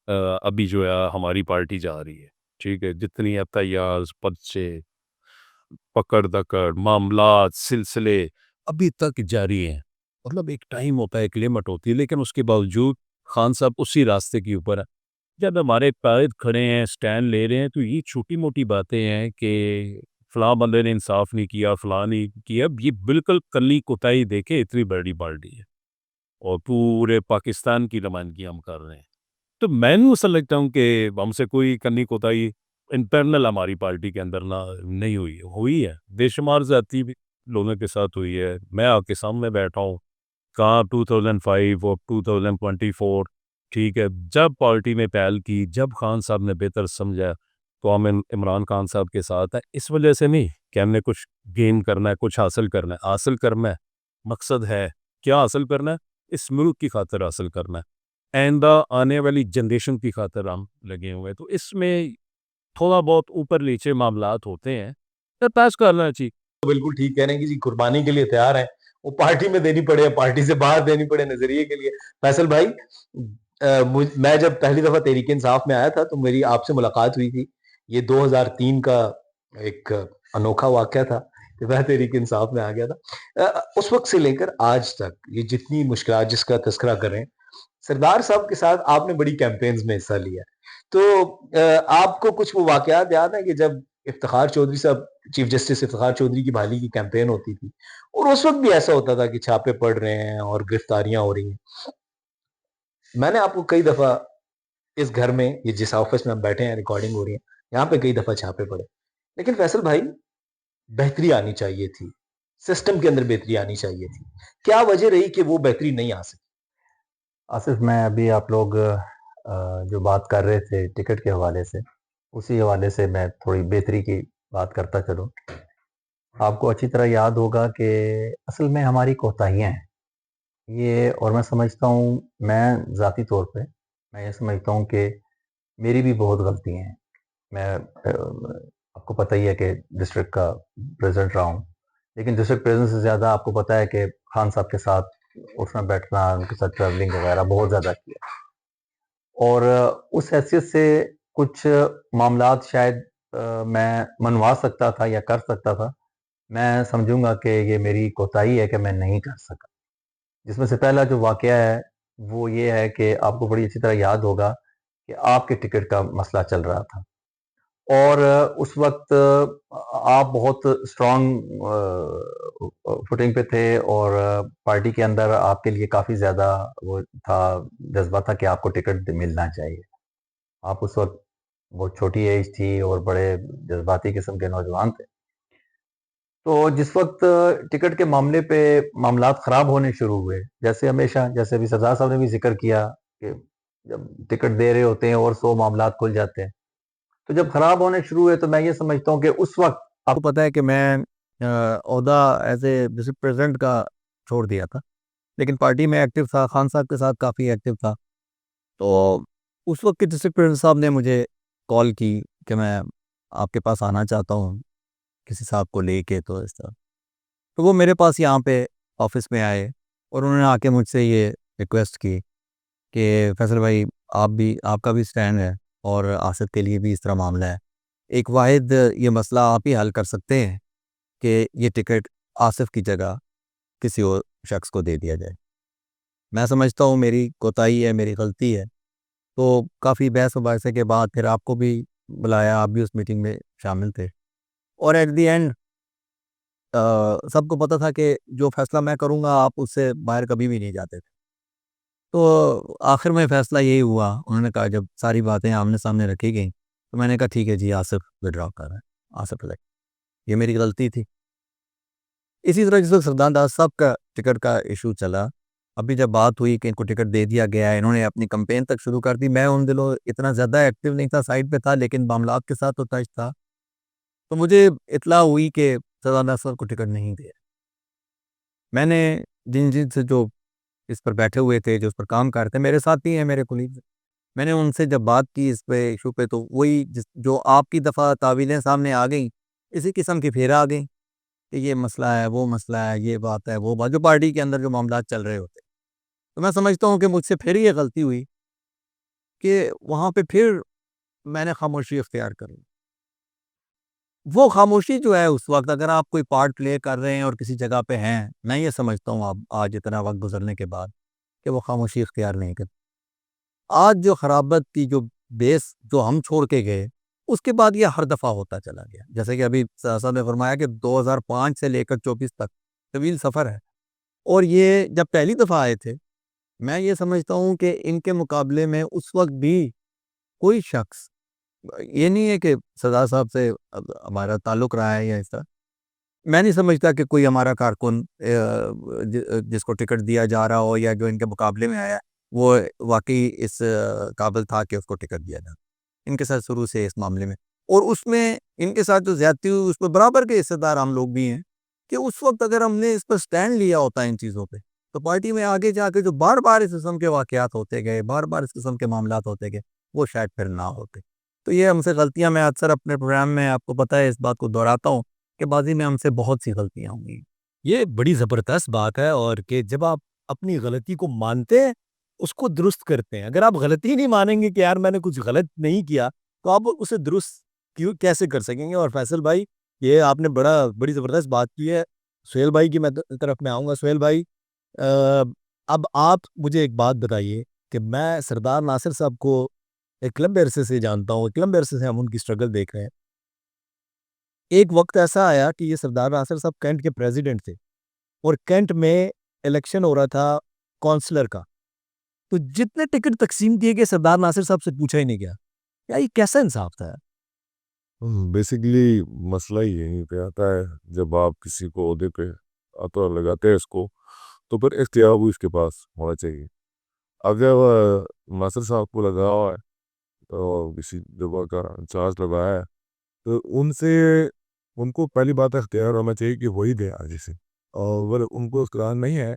अभी जो है हमारी पार्टी जा रही है, ठीक है, जितनी एफआईआर, पर्चे, पकड़ दकड़, मामलात, सिलसिले अभी तक जारी हैं। मतलब एक टाइम होता है, एक लिमिट होती है, लेकिन उसके बावजूद खान साहब उसी रास्ते के ऊपर है। जब हमारे कायद खड़े हैं, स्टैंड ले रहे हैं, तो ये छोटी मोटी बातें हैं कि फलां बंदे ने इंसाफ नहीं किया, फलां नहीं किया। ये बिल्कुल कल्ली कुताही देके इतनी बड़ी पार्टी है और पूरे पाकिस्तान की नुमाइंदगी हम कर रहे हैं। तो मैं नहीं समझता हूँ कि हमसे कोई कन्नी कोताही इंटरनल हमारी पार्टी के अंदर ना नहीं हुई है। बेशुमार ज़्यादती भी लोगों के साथ हुई है। मैं आपके सामने बैठा हूँ, कहाँ 2005 और 2024, ठीक है, जब पार्टी में पहल की, जब खान साहब ने बेहतर समझा, तो हम इमरान खान साहब के साथ हैं। इस वजह से नहीं कि हमने कुछ गेन करना है, कुछ हासिल करना है। हासिल करना है, मकसद है, क्या हासिल करना है? इस मुल्क की खातिर हासिल करना है, आइंदा आने वाली जनरेशन की खातिर हम लगे हुए हैं। तो इसमें थोड़ा बहुत ऊपर नीचे मामलात होते हैं, तो पास करना चाहिए। तो बिल्कुल ठीक कह रहे हैं कि जी कुर्बानी के लिए तैयार हैं, वो पार्टी में देनी पड़े या पार्टी से बाहर देनी पड़े नजरिए के लिए। फैसल भाई, मैं जब पहली दफा तहरीक इंसाफ में आया था तो मेरी आपसे मुलाकात हुई थी। ये 2003 का एक अनोखा वाकया था कि मैं तहरीक इंसाफ में आ गया था। उस वक्त से लेकर आज तक ये जितनी मुश्किलात जिसका तस्करा कर रहे हैं, सरदार साहब के साथ आपने बड़ी कैंपेन्स में हिस्सा लिया है। तो आपको कुछ वो वाकयात याद है कि जब इफ्तिखार चौधरी साहब, चीफ जस्टिस इफ्तिखार चौधरी की बहाली की कैंपेन होती थी और उस वक्त भी ऐसा होता था कि छापे पड़ रहे हैं और गिरफ्तारियां हो रही हैं। मैंने आपको कई दफा इस घर में, ये जिस ऑफिस में हम बैठे हैं, रिकॉर्डिंग हो रही है, यहाँ पे कई दफा छापे पड़े। लेकिन फैसल भाई, बेहतरी आनी चाहिए थी, सिस्टम के अंदर बेहतरी आनी चाहिए थी। क्या वजह रही कि वो बेहतरी नहीं आ सकी? आसिफ, मैं अभी आप लोग जो बात कर रहे थे टिकट के हवाले से, उसी हवाले से मैं थोड़ी बेहतरी की बात करता चलूँ। आपको अच्छी तरह याद होगा कि असल में हमारी कोताहियाँ हैं ये, और मैं समझता हूँ, मैं ज़ाती तौर पे मैं ये समझता हूँ कि मेरी भी बहुत गलतियाँ हैं। मैं आपको पता ही है कि डिस्ट्रिक्ट का प्रेसिडेंट रहा हूँ, लेकिन डिस्ट्रिक्ट प्रेसिडेंट से ज़्यादा आपको पता है कि खान साहब के साथ उठना बैठना, उनके साथ ट्रैवलिंग वगैरह बहुत ज़्यादा किया। और उस हैसियत से कुछ मामलात शायद मैं मनवा सकता था या कर सकता था। मैं समझूंगा कि ये मेरी कोताही है कि मैं नहीं कर सका। जिसमें से पहला जो वाकया है वो ये है कि आपको बड़ी अच्छी तरह याद होगा कि आपके टिकट का मसला चल रहा था और उस वक्त आप बहुत स्ट्रांग फुटिंग पे थे और पार्टी के अंदर आपके लिए काफ़ी ज़्यादा वो था, जज्बा था कि आपको टिकट मिलना चाहिए। आप उस वक्त बहुत छोटी एज थी और बड़े जज्बाती किस्म के नौजवान थे। तो जिस वक्त टिकट के मामले पे मामलात ख़राब होने शुरू हुए, जैसे हमेशा, जैसे अभी सरदार साहब ने भी ज़िक्र किया कि जब टिकट दे रहे होते हैं और 100 मामलात खुल जाते हैं। तो जब ख़राब होने शुरू हुए तो मैं ये समझता हूँ कि उस वक्त आपको पता है कि मैं ओहदा एज़ ए डिस्ट्रिक्ट प्रेज़िडेंट का छोड़ दिया था, लेकिन पार्टी में एक्टिव था, खान साहब के साथ काफ़ी एक्टिव था। तो उस वक्त के डिस्ट्रिक्ट प्रेज़िडेंट साहब ने मुझे कॉल की कि मैं आपके पास आना चाहता हूँ, किसी साहब को लेके, तो इस तरह। तो वो मेरे पास यहाँ पे ऑफ़िस में आए और उन्होंने आके मुझसे ये रिक्वेस्ट की कि फैसल भाई, आपका भी स्टैंड है और आसिफ के लिए भी इस तरह मामला है। एक वाहिद ये मसला आप ही हल कर सकते हैं कि ये टिकट आसिफ की जगह किसी और शख्स को दे दिया जाए। मैं समझता हूँ मेरी कोताही है, मेरी गलती है। तो काफ़ी बहस-मुबाहिसे के बाद फिर आपको भी बुलाया, आप भी उस मीटिंग में शामिल थे और एट द एंड सबको पता था कि जो फ़ैसला मैं करूँगा आप उससे बाहर कभी भी नहीं जाते थे। तो आखिर में फ़ैसला यही हुआ, उन्होंने कहा, जब सारी बातें आमने-सामने रखी गईं, तो मैंने कहा ठीक है जी, आसिफ विथड्रॉ कर रहा है, आसिफ इलेक्ट। ये मेरी गलती थी। इसी तरह जिस वक़्त सरदार दास साहब का टिकट का इश्यू चला, अभी जब बात हुई कि इनको टिकट दे दिया गया है, इन्होंने अपनी कैंपेन तक शुरू कर दी। मैं उन दिनों इतना ज़्यादा एक्टिव नहीं था, साइड पे था, लेकिन मामलात के साथ तो टच था। तो मुझे इत्तला हुई कि सरदार दास साहब को टिकट नहीं दिया। मैंने जिन-जिन से जो इस पर बैठे हुए थे, जो इस पर काम कर रहे थे, मेरे साथी हैं, मेरे कोलीग्स, मैंने उनसे जब बात की इस पे इश्यू पे, तो वही जो आपकी दफ़ा तावीलें सामने आ गईं, इसी किस्म की फिर आ गईं कि ये मसला है, वो मसला है, ये बात है, वो बात, जो पार्टी के अंदर जो मामलात चल रहे होते हैं। तो मैं समझता हूँ कि मुझसे फिर ये गलती हुई कि वहाँ पे फिर मैंने खामोशी इख्तियार कर ली। वो खामोशी जो है उस वक़्त, अगर आप कोई पार्ट प्ले कर रहे हैं और किसी जगह पे हैं, मैं ये समझता हूँ अब आज इतना वक़्त गुज़रने के बाद, कि वो खामोशी इख्तियार नहीं करते। आज जो खराबत की जो बेस जो हम छोड़ के गए, उसके बाद ये हर दफ़ा होता चला गया। जैसे कि अभी साहब ने फरमाया कि 2005 से लेकर 24 तक तवील सफ़र है, और ये जब पहली दफ़ा आए थे, मैं ये समझता हूँ कि इनके मुकाबले में उस वक़्त भी कोई शख्स, ये नहीं है कि सरदार साहब से अब हमारा ताल्लुक़ रहा है या इस तरह, मैं नहीं समझता कि कोई हमारा कारकुन जिसको टिकट दिया जा रहा हो या जो इनके मुकाबले में आया, वो वाक़ई इस काबिल था कि उसको टिकट दिया जाए। इनके साथ शुरू से इस मामले में, और उसमें इनके साथ जो ज़्यादती हुई उसमें बराबर के हिस्सेदार हम लोग भी हैं, कि उस वक़्त अगर हमने इस पर स्टैंड लिया होता इन चीज़ों पे, तो पार्टी में आगे जाके जो बार-बार इस किस्म के वाक़यात होते गए, बार-बार इस किस्म के मामलात होते गए, वो शायद फिर ना होते। तो ये हमसे गलतियाँ, मैं अक्सर अपने प्रोग्राम में आपको पता है इस बात को दोहराता हूँ कि माज़ी में हमसे बहुत सी गलतियाँ हुई। ये बड़ी ज़बरदस्त बात है, और कि जब आप अपनी गलती को मानते हैं, उसको दुरुस्त करते हैं। अगर आप गलती ही नहीं मानेंगे कि यार मैंने कुछ गलत नहीं किया, तो आप उसे दुरुस्त क्यों कैसे कर सकेंगे? और फैसल भाई, ये आपने बड़ी ज़बरदस्त बात की है। सुहेल भाई की तरफ मैं आऊँगा। सुहेल भाई, अ, अब आप मुझे एक बात बताइए कि मैं सरदार नासिर साहब को एक लंबे अरसे से जानता हूँ, एक लंबे अरसे से हम उनकी स्ट्रगल देख रहे हैं। एक वक़्त ऐसा आया कि ये सरदार नासिर साहब कैंट के प्रेज़िडेंट थे, और कैंट में इलेक्शन हो रहा था काउंसलर का। तो जितने टिकट तक़सीम किए गए, सरदार नासिर साहब से पूछा ही नहीं गया। क्या ये कैसा इंसाफ़ था? बेसिकली मसला ही यहीं पे आता है, जब आप किसी को ओहदे पे आता लगाते हैं इसको, तो फिर इख्तियार भी इसके पास होना चाहिए। अगर नासिर साहब को लगा हुआ है, तो किसी जगह का इंचार्ज लगाया है, तो उनको पहली बात इख्तियार होना चाहिए कि वही दें आगे से, और अगर उनको इख्तियार नहीं है,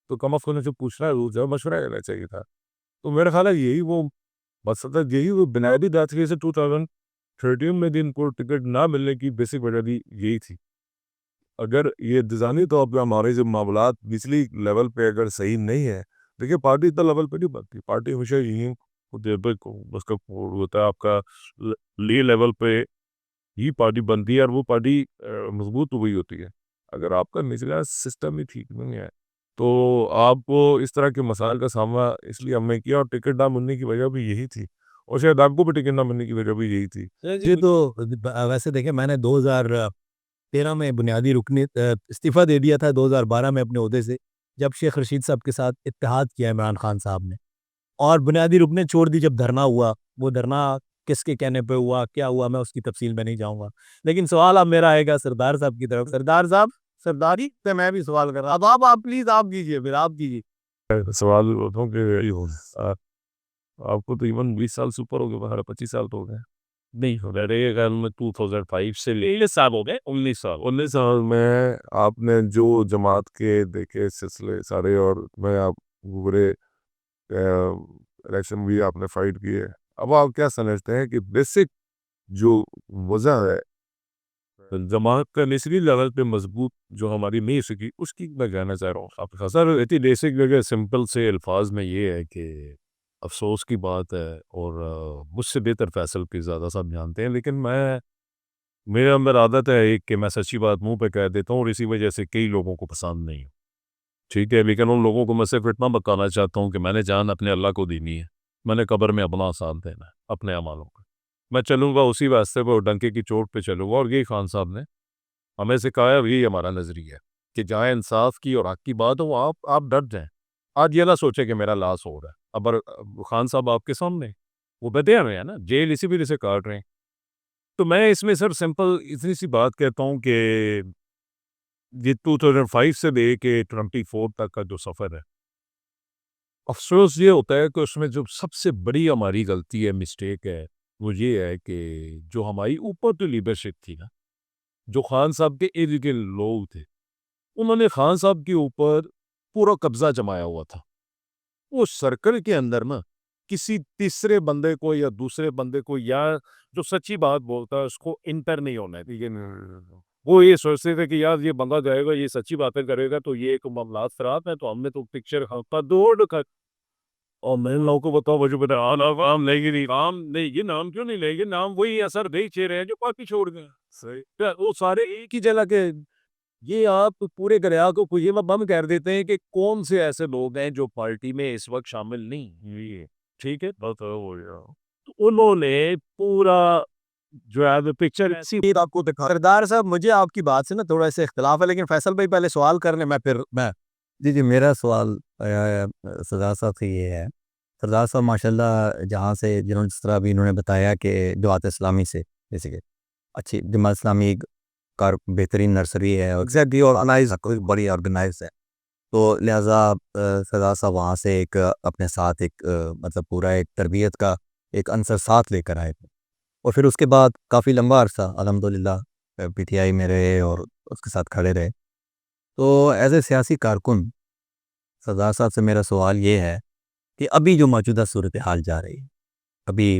तो कम अज़ कम जो पूछना है जो मशवरा लेना चाहिए था। तो मेरा ख्याल है यही वो मकसद है, यही वो बुनियादी बात थी। जैसे 2013 में भी इनको टिकट ना मिलने की बेसिक वजह भी यही थी। अगर ये इंतज़ामी तौर पे हमारे जो मामलात निचली लेवल पे अगर सही नहीं है, देखिए पार्टी इतना लेवल पे नहीं बनती, पार्टी हमेशा यही होते पे उसका होता है आपका ली लेवल पे ही पार्टी बनती है, और वो पार्टी मजबूत तो वही होती है। अगर आपका निचला सिस्टम ही ठीक नहीं है, तो आपको इस तरह के मसाइल का सामना इसलिए हमने किया, और टिकट ना मिलने की वजह भी यही थी, और शायद आपको भी टिकट ना मिलने की वजह भी यही थी। ये तो वैसे देखें, मैंने 2013 में बुनियादी इस्तीफ़ा दे दिया था, 2012 में अपने ओहदे से, जब शेख रशीद साहब के साथ इत्तेहाद किया इमरान खान साहब ने, और बुनियादी रुकनें छोड़ दी जब धरना हुआ। वो धरना किसके कहने पे हुआ, क्या हुआ, मैं उसकी तफसील में नहीं जाऊँगा। लेकिन सवाल अब मेरा आएगा सरदार साहब की तरफ। सरदार साहब, सरदारी से मैं भी सवाल कर रहा हूँ। अब आप प्लीज़ आप कीजिए, फिर आप कीजिए। सवाल होता कि यही हो आपको तो इवन 20 साल से ऊपर हो गए, 25 साल तो हो गए। नहीं हो रहा है ख्याल में 2005 से 19 साल हो गए, 19 साल। 19 साल में आपने जो जमात के देखे सिलसिले सारे, और मैं आप पूरे इलेक्शन भी आपने फाइट किए। अब आप क्या समझते हैं कि बेसिक जो वजह है जमात का निचली लेवल पे मजबूत जो हमारी नहीं सकी, उसकी मैं कहना चाह रहा हूँ आपके साथ। सर इतनी बेसिक जगह सिंपल से अल्फाज में ये है कि अफसोस की बात है, और मुझसे बेहतर फैसल की ज़्यादा सब जानते हैं, लेकिन मेरे अंदर आदत है एक कि मैं सच्ची बात मुंह पे कह देता हूँ, और इसी वजह से कई लोगों को पसंद नहीं। ठीक है, लेकिन उन लोगों को मैं सिर्फ इतना बताना चाहता हूँ कि मैंने जान अपने अल्लाह को देनी है, मैंने कब्र में अपना साथ देना है अपने अमालों का। मैं चलूँगा उसी रास्ते पर, और डंके की चोट पे चलूँगा, और यही खान साहब ने हमें सिखाया, यही हमारा नज़रिया है कि जहाँ इंसाफ की और हक की बात हो, आप डट जाएं। आज ये ना सोचे कि मेरा लॉस हो रहा है। अब खान साहब आपके सामने वो बदे हुए हैं ना, जेल इसी वजह से काट रहे हैं। तो मैं इसमें सर सिंपल इतनी सी बात कहता हूँ कि ये 2005 से लेके 24 तक का जो सफ़र है, अफसोस ये होता है कि उसमें जो सबसे बड़ी हमारी गलती है, मिस्टेक है, वो ये है कि जो हमारी ऊपर तो लीडरशिप थी ना, जो खान साहब के इर्द गिर्द लोग थे, उन्होंने खान साहब के ऊपर पूरा कब्जा जमाया हुआ था। वो सर्कल के अंदर ना किसी तीसरे बंदे को या दूसरे बंदे को, या जो सच्ची बात बोलता है उसको इंटर नहीं होना है। ठीक है, वो ये सोचते थे कि यार ये बंदा जाएगा, ये सच्ची बातें करेगा, तो ये एक मामला खराब है, तो हमने तो पिक्चर दौड़ कर, और मैं लोगों को बताओ, मुझे पता नाम लेंगे नहीं, नाम नहीं, ये नाम क्यों नहीं लेंगे, नाम वही असर नहीं चेहरे हैं जो पार्टी छोड़ गए। सही, वो सारे एक ही जगह के। ये आप पूरे दरिया को खुले में बंद कर देते हैं कि कौन से ऐसे लोग हैं जो पार्टी में इस वक्त शामिल नहीं। ये ठीक है, बात हो गया। तो उन्होंने पूरा जो है द पिक्चर ऐसी चीज़ आपको दिखा सरदार साहब, मुझे आपकी बात से ना थोड़ा सा इख्तिलाफ है, लेकिन फैसल भाई पहले सवाल कर लें, मैं जी मेरा सवाल सरदार साहब से ये है। सरदार साहब माशाल्लाह जहाँ से जिन्होंने जिस तरह अभी इन्होंने बताया कि जमात इस्लामी से बेसिकली अच्छी जमात इस्लामी एक कार बेहतरीन नर्सरी है और एग्जैक्टली ऑर्गेनाइज कोई बड़ी ऑर्गेनाइज है, तो लिहाजा सरदार साहब वहाँ से एक अपने साथ एक मतलब पूरा एक तरबियत का एक अंसर साथ लेकर आए थे और फिर उसके बाद काफ़ी लंबा अरसा अल्हम्दुलिल्लाह पीटीआई में रहे और उसके साथ खड़े रहे। तो एज ए सियासी कारकुन सरदार साहब से मेरा सवाल ये है कि अभी जो मौजूदा सूरत हाल जा रही है, अभी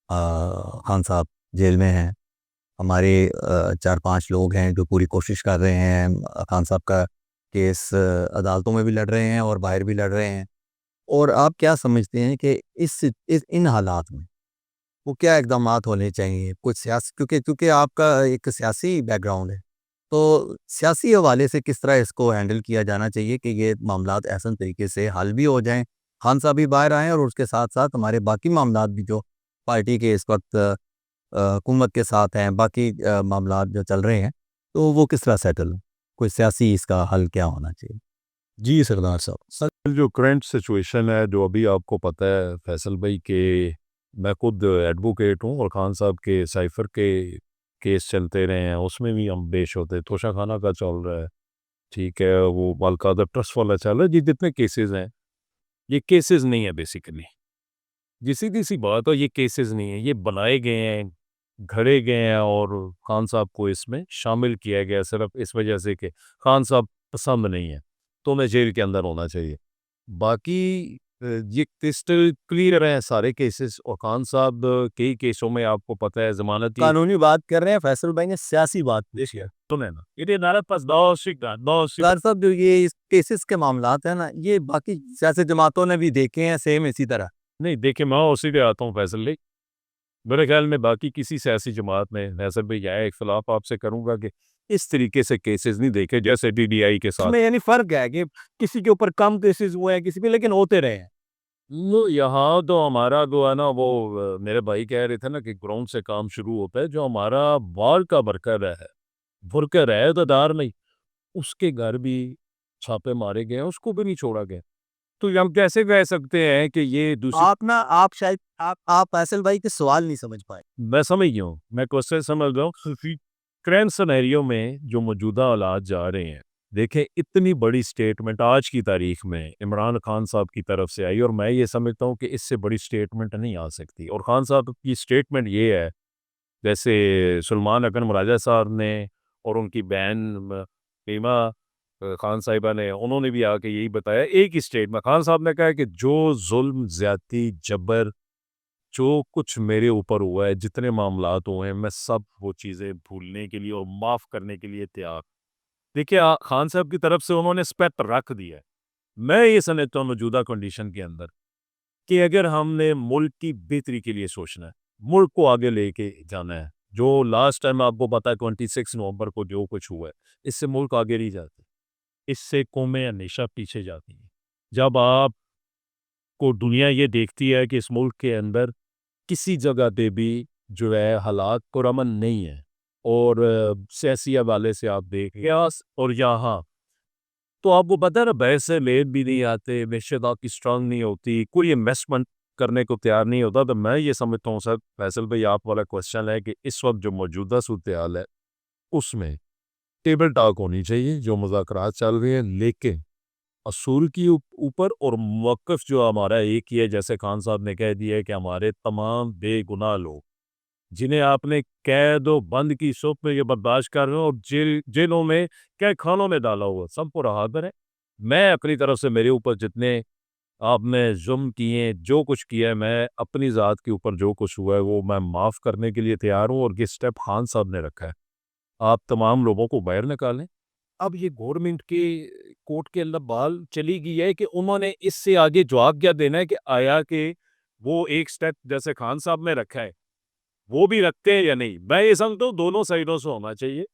खान साहब जेल में हैं, हमारे 4-5 लोग हैं जो पूरी कोशिश कर रहे हैं खान साहब का केस अदालतों में भी लड़ रहे हैं और बाहर भी लड़ रहे हैं। और आप क्या समझते हैं कि इस इन हालात में वो क्या इक़दामात होने चाहिए? कुछ सियासी क्योंकि क्योंकि आपका एक सियासी बैकग्राउंड है, तो सियासी हवाले से किस तरह इसको हैंडल किया जाना चाहिए कि ये मामलात ऐसा तरीके से हल भी हो जाएँ, खान साहब भी बाहर आएँ और उसके साथ-साथ हमारे बाकी मामलात भी जो पार्टी के इस वक़्त हुकूमत के साथ हैं, बाकी मामलात जो चल रहे हैं, तो वो किस तरह सेटल हों? कोई सियासी इसका हल क्या होना चाहिए? जी सरदार साहब। सर जो करंट सिचुएशन है, जो अभी आपको पता है फैसल भाई के मैं खुद एडवोकेट हूँ और खान साहब के साइफर के केस चलते रहे हैं, उसमें भी हम पेश होते, तोशा खाना का चल रहा है, ठीक है, वो बालकादर ट्रस्ट वाला चल रहा है, जी जितने केसेस हैं, ये केसेस नहीं है बेसिकली, जी सीधी सी बात है, ये केसेस नहीं है, ये बनाए गए हैं, घड़े गए हैं और खान साहब को इसमें शामिल किया गया सिर्फ इस वजह से कि खान साहब पसंद नहीं है, तो उन्हें जेल के अंदर होना चाहिए। बाकी ये क्रिस्टल क्लियर हैं सारे केसेस और खान साहब कई केसों में आपको पता है ज़मानती कानूनी बात कर रहे हैं, फैसल भाई ने सियासी बात पेश किया। सुने ना, ये हमारे पास बहुत सरदार साहब, जो ये इस केसेस के मामलात हैं ना, ये बाकी सियासी जमातों ने भी देखे हैं सेम इसी तरह। नहीं देखिए, मैं उसी पे आता हूँ फैसल भाई, मेरे ख्याल में बाकी किसी सियासी जमात में फैसल भाई यह इख्तलाफ आपसे करूँगा कि इस तरीके से केसेस नहीं देखे जैसे डीडीआई के साथ। इसमें यानी फ़र्क है कि किसी के ऊपर कम केसेस हुए हैं, किसी पे, लेकिन होते रहे हैं। यहाँ तो हमारा जो है ना वो मेरे भाई कह रहे थे ना कि ग्राउंड से काम शुरू होता है, जो हमारा वार्ड का वर्कर है दादार नहीं, उसके घर भी छापे मारे गए हैं, उसको भी नहीं छोड़ा गया, तो हम कैसे कह सकते हैं कि ये दूसरी आप शायद आप फैसल भाई के सवाल नहीं समझ पाए। मैं समझ गया हूँ, मैं क्वेश्चन समझ रहा हूँ। करंट सिनेरियो में जो मौजूदा हालात जा रहे हैं, देखें इतनी बड़ी स्टेटमेंट आज की तारीख में इमरान खान साहब की तरफ से आई और मैं ये समझता हूँ कि इससे बड़ी स्टेटमेंट नहीं आ सकती और खान साहब की स्टेटमेंट ये है, जैसे सलमान अकरम राजा साहब ने और उनकी बहन रीमा खान साहिबा ने, उन्होंने भी आके यही बताया एक ही स्टेटमेंट, खान साहब ने कहा है कि जो जुल्म ज्यादती जबर जो कुछ मेरे ऊपर हुआ है, जितने मामलात हुए हैं, मैं सब वो चीज़ें भूलने के लिए और माफ़ करने के लिए तैयार। देखिए खान साहब की तरफ से उन्होंने स्टेप रख दिया है। मैं ये समझता हूँ मौजूदा कंडीशन के अंदर कि अगर हमने मुल्क की बेहतरी के लिए सोचना है, मुल्क को आगे लेके जाना है, जो लास्ट टाइम आपको पता है 26 नवंबर को जो कुछ हुआ है, इससे मुल्क आगे नहीं जाते, इससे कौमें हमेशा पीछे जाती हैं। जब आपको दुनिया ये देखती है कि इस मुल्क के अंदर किसी जगह पे भी जो है हालात पुरअमन नहीं है और सियासी हवाले से आप देख कयास और यहाँ तो आपको पता है ना, बहस से लेट भी नहीं आते, मैशत आपकी स्ट्रांग नहीं होती, कोई इन्वेस्टमेंट करने को तैयार नहीं होता, तो मैं ये समझता हूँ सर फैसल भाई आप वाला क्वेश्चन है कि इस वक्त जो मौजूदा सूरत हाल है उसमें टेबल टॉक होनी चाहिए, जो मुज़ाकरात चल रहे हैं, लेकिन असूल की ऊपर और मौक़िफ़ जो हमारा एक ही है, जैसे खान साहब ने कह दिया है कि हमारे तमाम बेगुनाह लोग जिन्हें आपने कैद और बंद की सूरत में ये बर्दाश्त कर रहे हो और जेलों में कैद खानों में डाला हुआ, सबको रहा करें। मैं अपनी तरफ से मेरे ऊपर जितने आपने जुल्म किए, जो कुछ किया है, मैं अपनी ज़ात के ऊपर जो कुछ हुआ है वो मैं माफ़ करने के लिए तैयार हूँ और ये स्टेप खान साहब ने रखा है। आप तमाम लोगों को बाहर निकालें। अब ये गवर्नमेंट के कोर्ट के अंदर बाल चली गई है कि उन्होंने इससे आगे जवाब क्या देना है कि आया कि वो एक स्टेप जैसे खान साहब ने रखा है, वो भी रखते हैं या नहीं। मैं ये समझता हूँ दोनों साइडों से होना चाहिए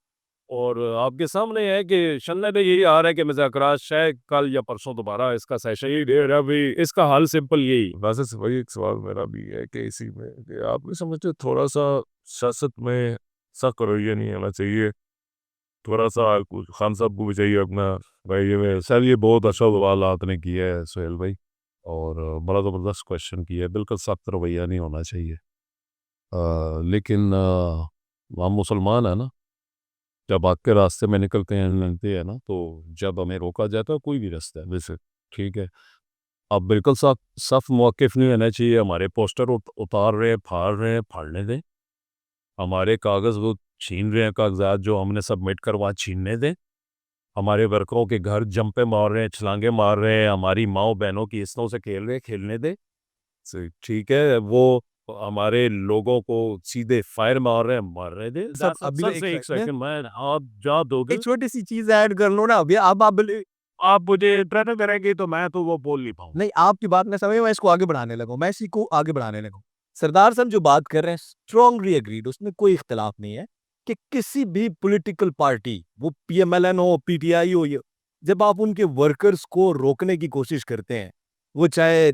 और आपके सामने है कि शन्ना में यही आ रहा है कि मुज़ाकरात शायद कल या परसों दोबारा इसका सेशन ही दे रहा भी, इसका हल सिंपल यही। वैसे वही एक सवाल मेरा भी है कि इसी में कि आप नहीं समझते थोड़ा सा सियासत में सख्त रवैया नहीं होना चाहिए। थोड़ा सा कुछ खान साहब को भी चाहिए अपना रवैये में। सर ये बहुत अच्छा सवाल आपने किया है सुहेल भाई, और बड़ा ज़बरदस्त क्वेश्चन किया है। बिल्कुल सख्त रवैया नहीं होना चाहिए। लेकिन हम मुसलमान हैं ना, जब आग के रास्ते में निकलते हैं ना, तो जब हमें रोका जाता है कोई भी रास्ता है वैसे, ठीक है, अब बिल्कुल सख्त मौक़िफ़ नहीं रहना चाहिए। हमारे पोस्टर उतार रहे हैं, फाड़ने दें। हमारे कागज़ वो छीन रहे हैं, कागज़ात जो हमने सबमिट करवा छीनने दें। हमारे वर्करों के घर जंपे मार रहे हैं, छलांगे मार रहे हैं, हमारी माँओं बहनों की इस्तों से खेल रहे हैं, खेलने दें। ठीक है, वो हमारे लोगों को सीधे फायर मार रहे हैं, मारने दें। सर अभी सर एक से एक सेकंड सेकंड, मैं आप जा दोगे, एक छोटी सी चीज ऐड कर लो ना अभी आप आप मुझे इंटरप्ट करेंगे तो मैं तो वो बोल नहीं पाऊंगा। नहीं आपकी बात मैं समझ मैं इसको आगे बढ़ाने लगा मैं इसी को आगे बढ़ाने लगा सरदार साहब जो बात कर रहे हैं स्ट्रॉन्गली एग्रीड उसमें कोई इख्तलाफ नहीं है कि किसी भी पॉलिटिकल पार्टी वो पीएमएलएन हो पीटीआई हो जब आप उनके वर्कर्स को रोकने की कोशिश करते हैं वो चाहे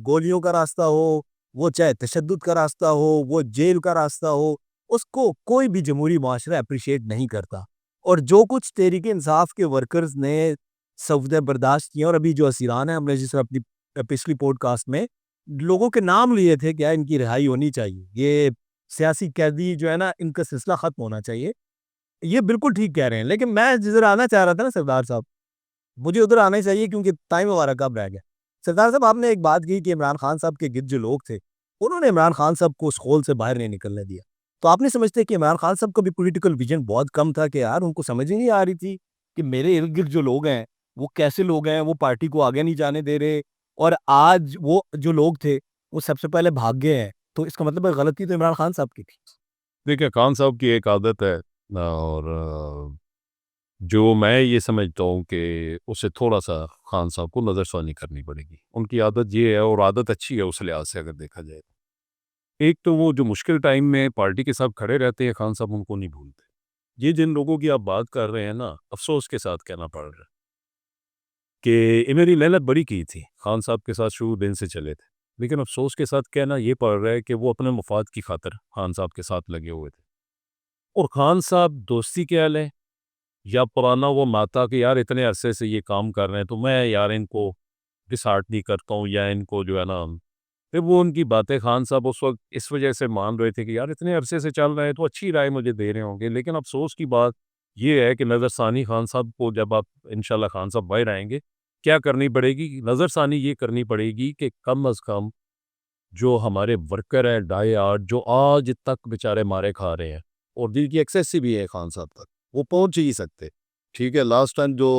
गोलियों का रास्ता हो वो चाहे तशद्दुद का रास्ता हो वो जेल का रास्ता हो उसको कोई भी जमहूरी मुआशरा अप्रिशिएट नहीं करता और जो कुछ तहरीक इंसाफ के वर्कर्स ने सफ़्ज़े बर्दाश्त किए और अभी जो असीरान है हमने जिस अपनी पिछली पॉडकास्ट में लोगों के नाम लिए थे क्या इनकी रिहाई होनी चाहिए ये सियासी कैदी जो है ना इनका सिलसिला खत्म होना चाहिए ये बिल्कुल ठीक कह रहे हैं लेकिन मैं जिधर आना चाह रहा था ना सरदार साहब मुझे उधर आना ही चाहिए क्योंकि टाइम हमारा कब रह गया सरदार साहब आपने एक बात की कि इमरान खान साहब के गिर्द जो लोग थे उन्होंने इमरान खान साहब को उस होल से बाहर नहीं निकलने दिया तो आप नहीं समझते कि इमरान खान साहब का भी पॉलिटिकल विजन बहुत कम था कि यार उनको समझ ही नहीं आ रही थी कि मेरे इर्द गिर्द जो लोग हैं वो कैसे लोग हैं वो पार्टी को आगे नहीं जाने दे रहे और आज वो जो लोग थे वो सबसे पहले भाग गए हैं तो इसका मतलब है गलती तो इमरान खान साहब की थी देखिए, खान साहब की एक आदत है, और जो मैं ये समझता हूँ कि उसे थोड़ा-सा खान साहब को नज़रसानी करनी पड़ेगी। उनकी आदत ये है, और आदत अच्छी है उस लिहाज से अगर देखा जाए। एक तो वो जो मुश्किल टाइम में पार्टी के साथ खड़े रहते हैं, खान साहब उनको नहीं भूलते। ये जिन लोगों की आप बात कर रहे हैं ना, अफ़सोस के साथ कहना पड़ रहा है कि ये मेरी मेहनत बड़ी की थी, खान साहब के साथ शुरू दिन से चले थे। लेकिन अफ़सोस के साथ कहना ये पड़ रहा है कि वो अपने मफ़ाद की खातिर खान साहब के साथ लगे हुए थे। और खान साहब दोस्ती क्या लें, या पुराना वो नाता कि यार इतने अरसे से ये काम कर रहे हैं, तो मैं यार इनको डिसहार्टनी करता हूँ, या इनको जो है ना, फिर वो उनकी बातें खान साहब उस वक़्त इस वजह से मान रहे थे कि यार इतने अरसे से चल रहे हैं तो अच्छी राय मुझे दे रहे होंगे। लेकिन अफ़सोस की बात ये है कि नज़रसानी खान साहब को, जब आप इंशाल्लाह खान साहब बाहर आएँगे, क्या करनी पड़ेगी? नज़रसानी ये करनी पड़ेगी कि कम अज़ कम जो हमारे वर्कर हैं, डाई हार्ड, जो आज तक बेचारे मारे खा रहे हैं, और जिनकी एक्सेस से भी है खान साहब तक, वो पहुँच ही सकते। ठीक है, लास्ट टाइम जो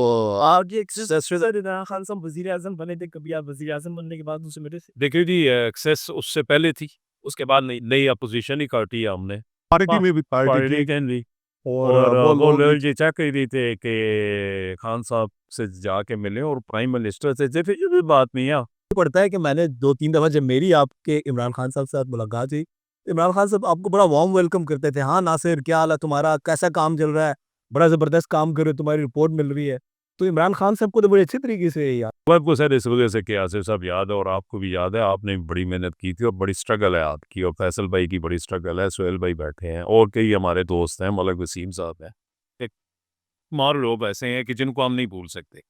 आगे इमरान खान साहब वजीर आजम बने थे कभी आप वजीर आजम बनने के बाद उनसे मिले थे देखिए जी, एक्सेस उससे पहले थी, उसके बाद नई नई अपोज़िशन ही काटी है हमने। पार्टी में भी पार्टी थी, पार्टी थी। और और वो वो लोग लोग ये क्या कह रहे थे कि खान साहब से जाके मिले और प्राइम मिनिस्टर से, जैसे ये भी बात नहीं है। पड़ता है कि मैंने 2-3 दफ़ा जब मेरी आपके इमरान खान साहब के साथ मुलाकात हुई, इमरान खान साहब आपको बड़ा वार्म वेलकम करते थे। हाँ, नासिर क्या हाल है तुम्हारा? कैसा काम चल रहा है? बड़ा ज़बरदस्त काम कर रहे हो, तुम्हारी रिपोर्ट मिल रही है। तो इमरान खान साहब को तो बड़े अच्छे तरीके से याद आपको सर इस वजह से कि आसिफ साहब याद है, और आपको भी याद है, आपने भी बड़ी मेहनत की थी और बड़ी स्ट्रगल है आपकी, और फैसल भाई की बड़ी स्ट्रगल है, सुहेल भाई बैठे हैं, और कई हमारे दोस्त हैं, मलक वसीम साहब हैं। एक मार लोग ऐसे हैं कि जिनको हम नहीं भूल सकते।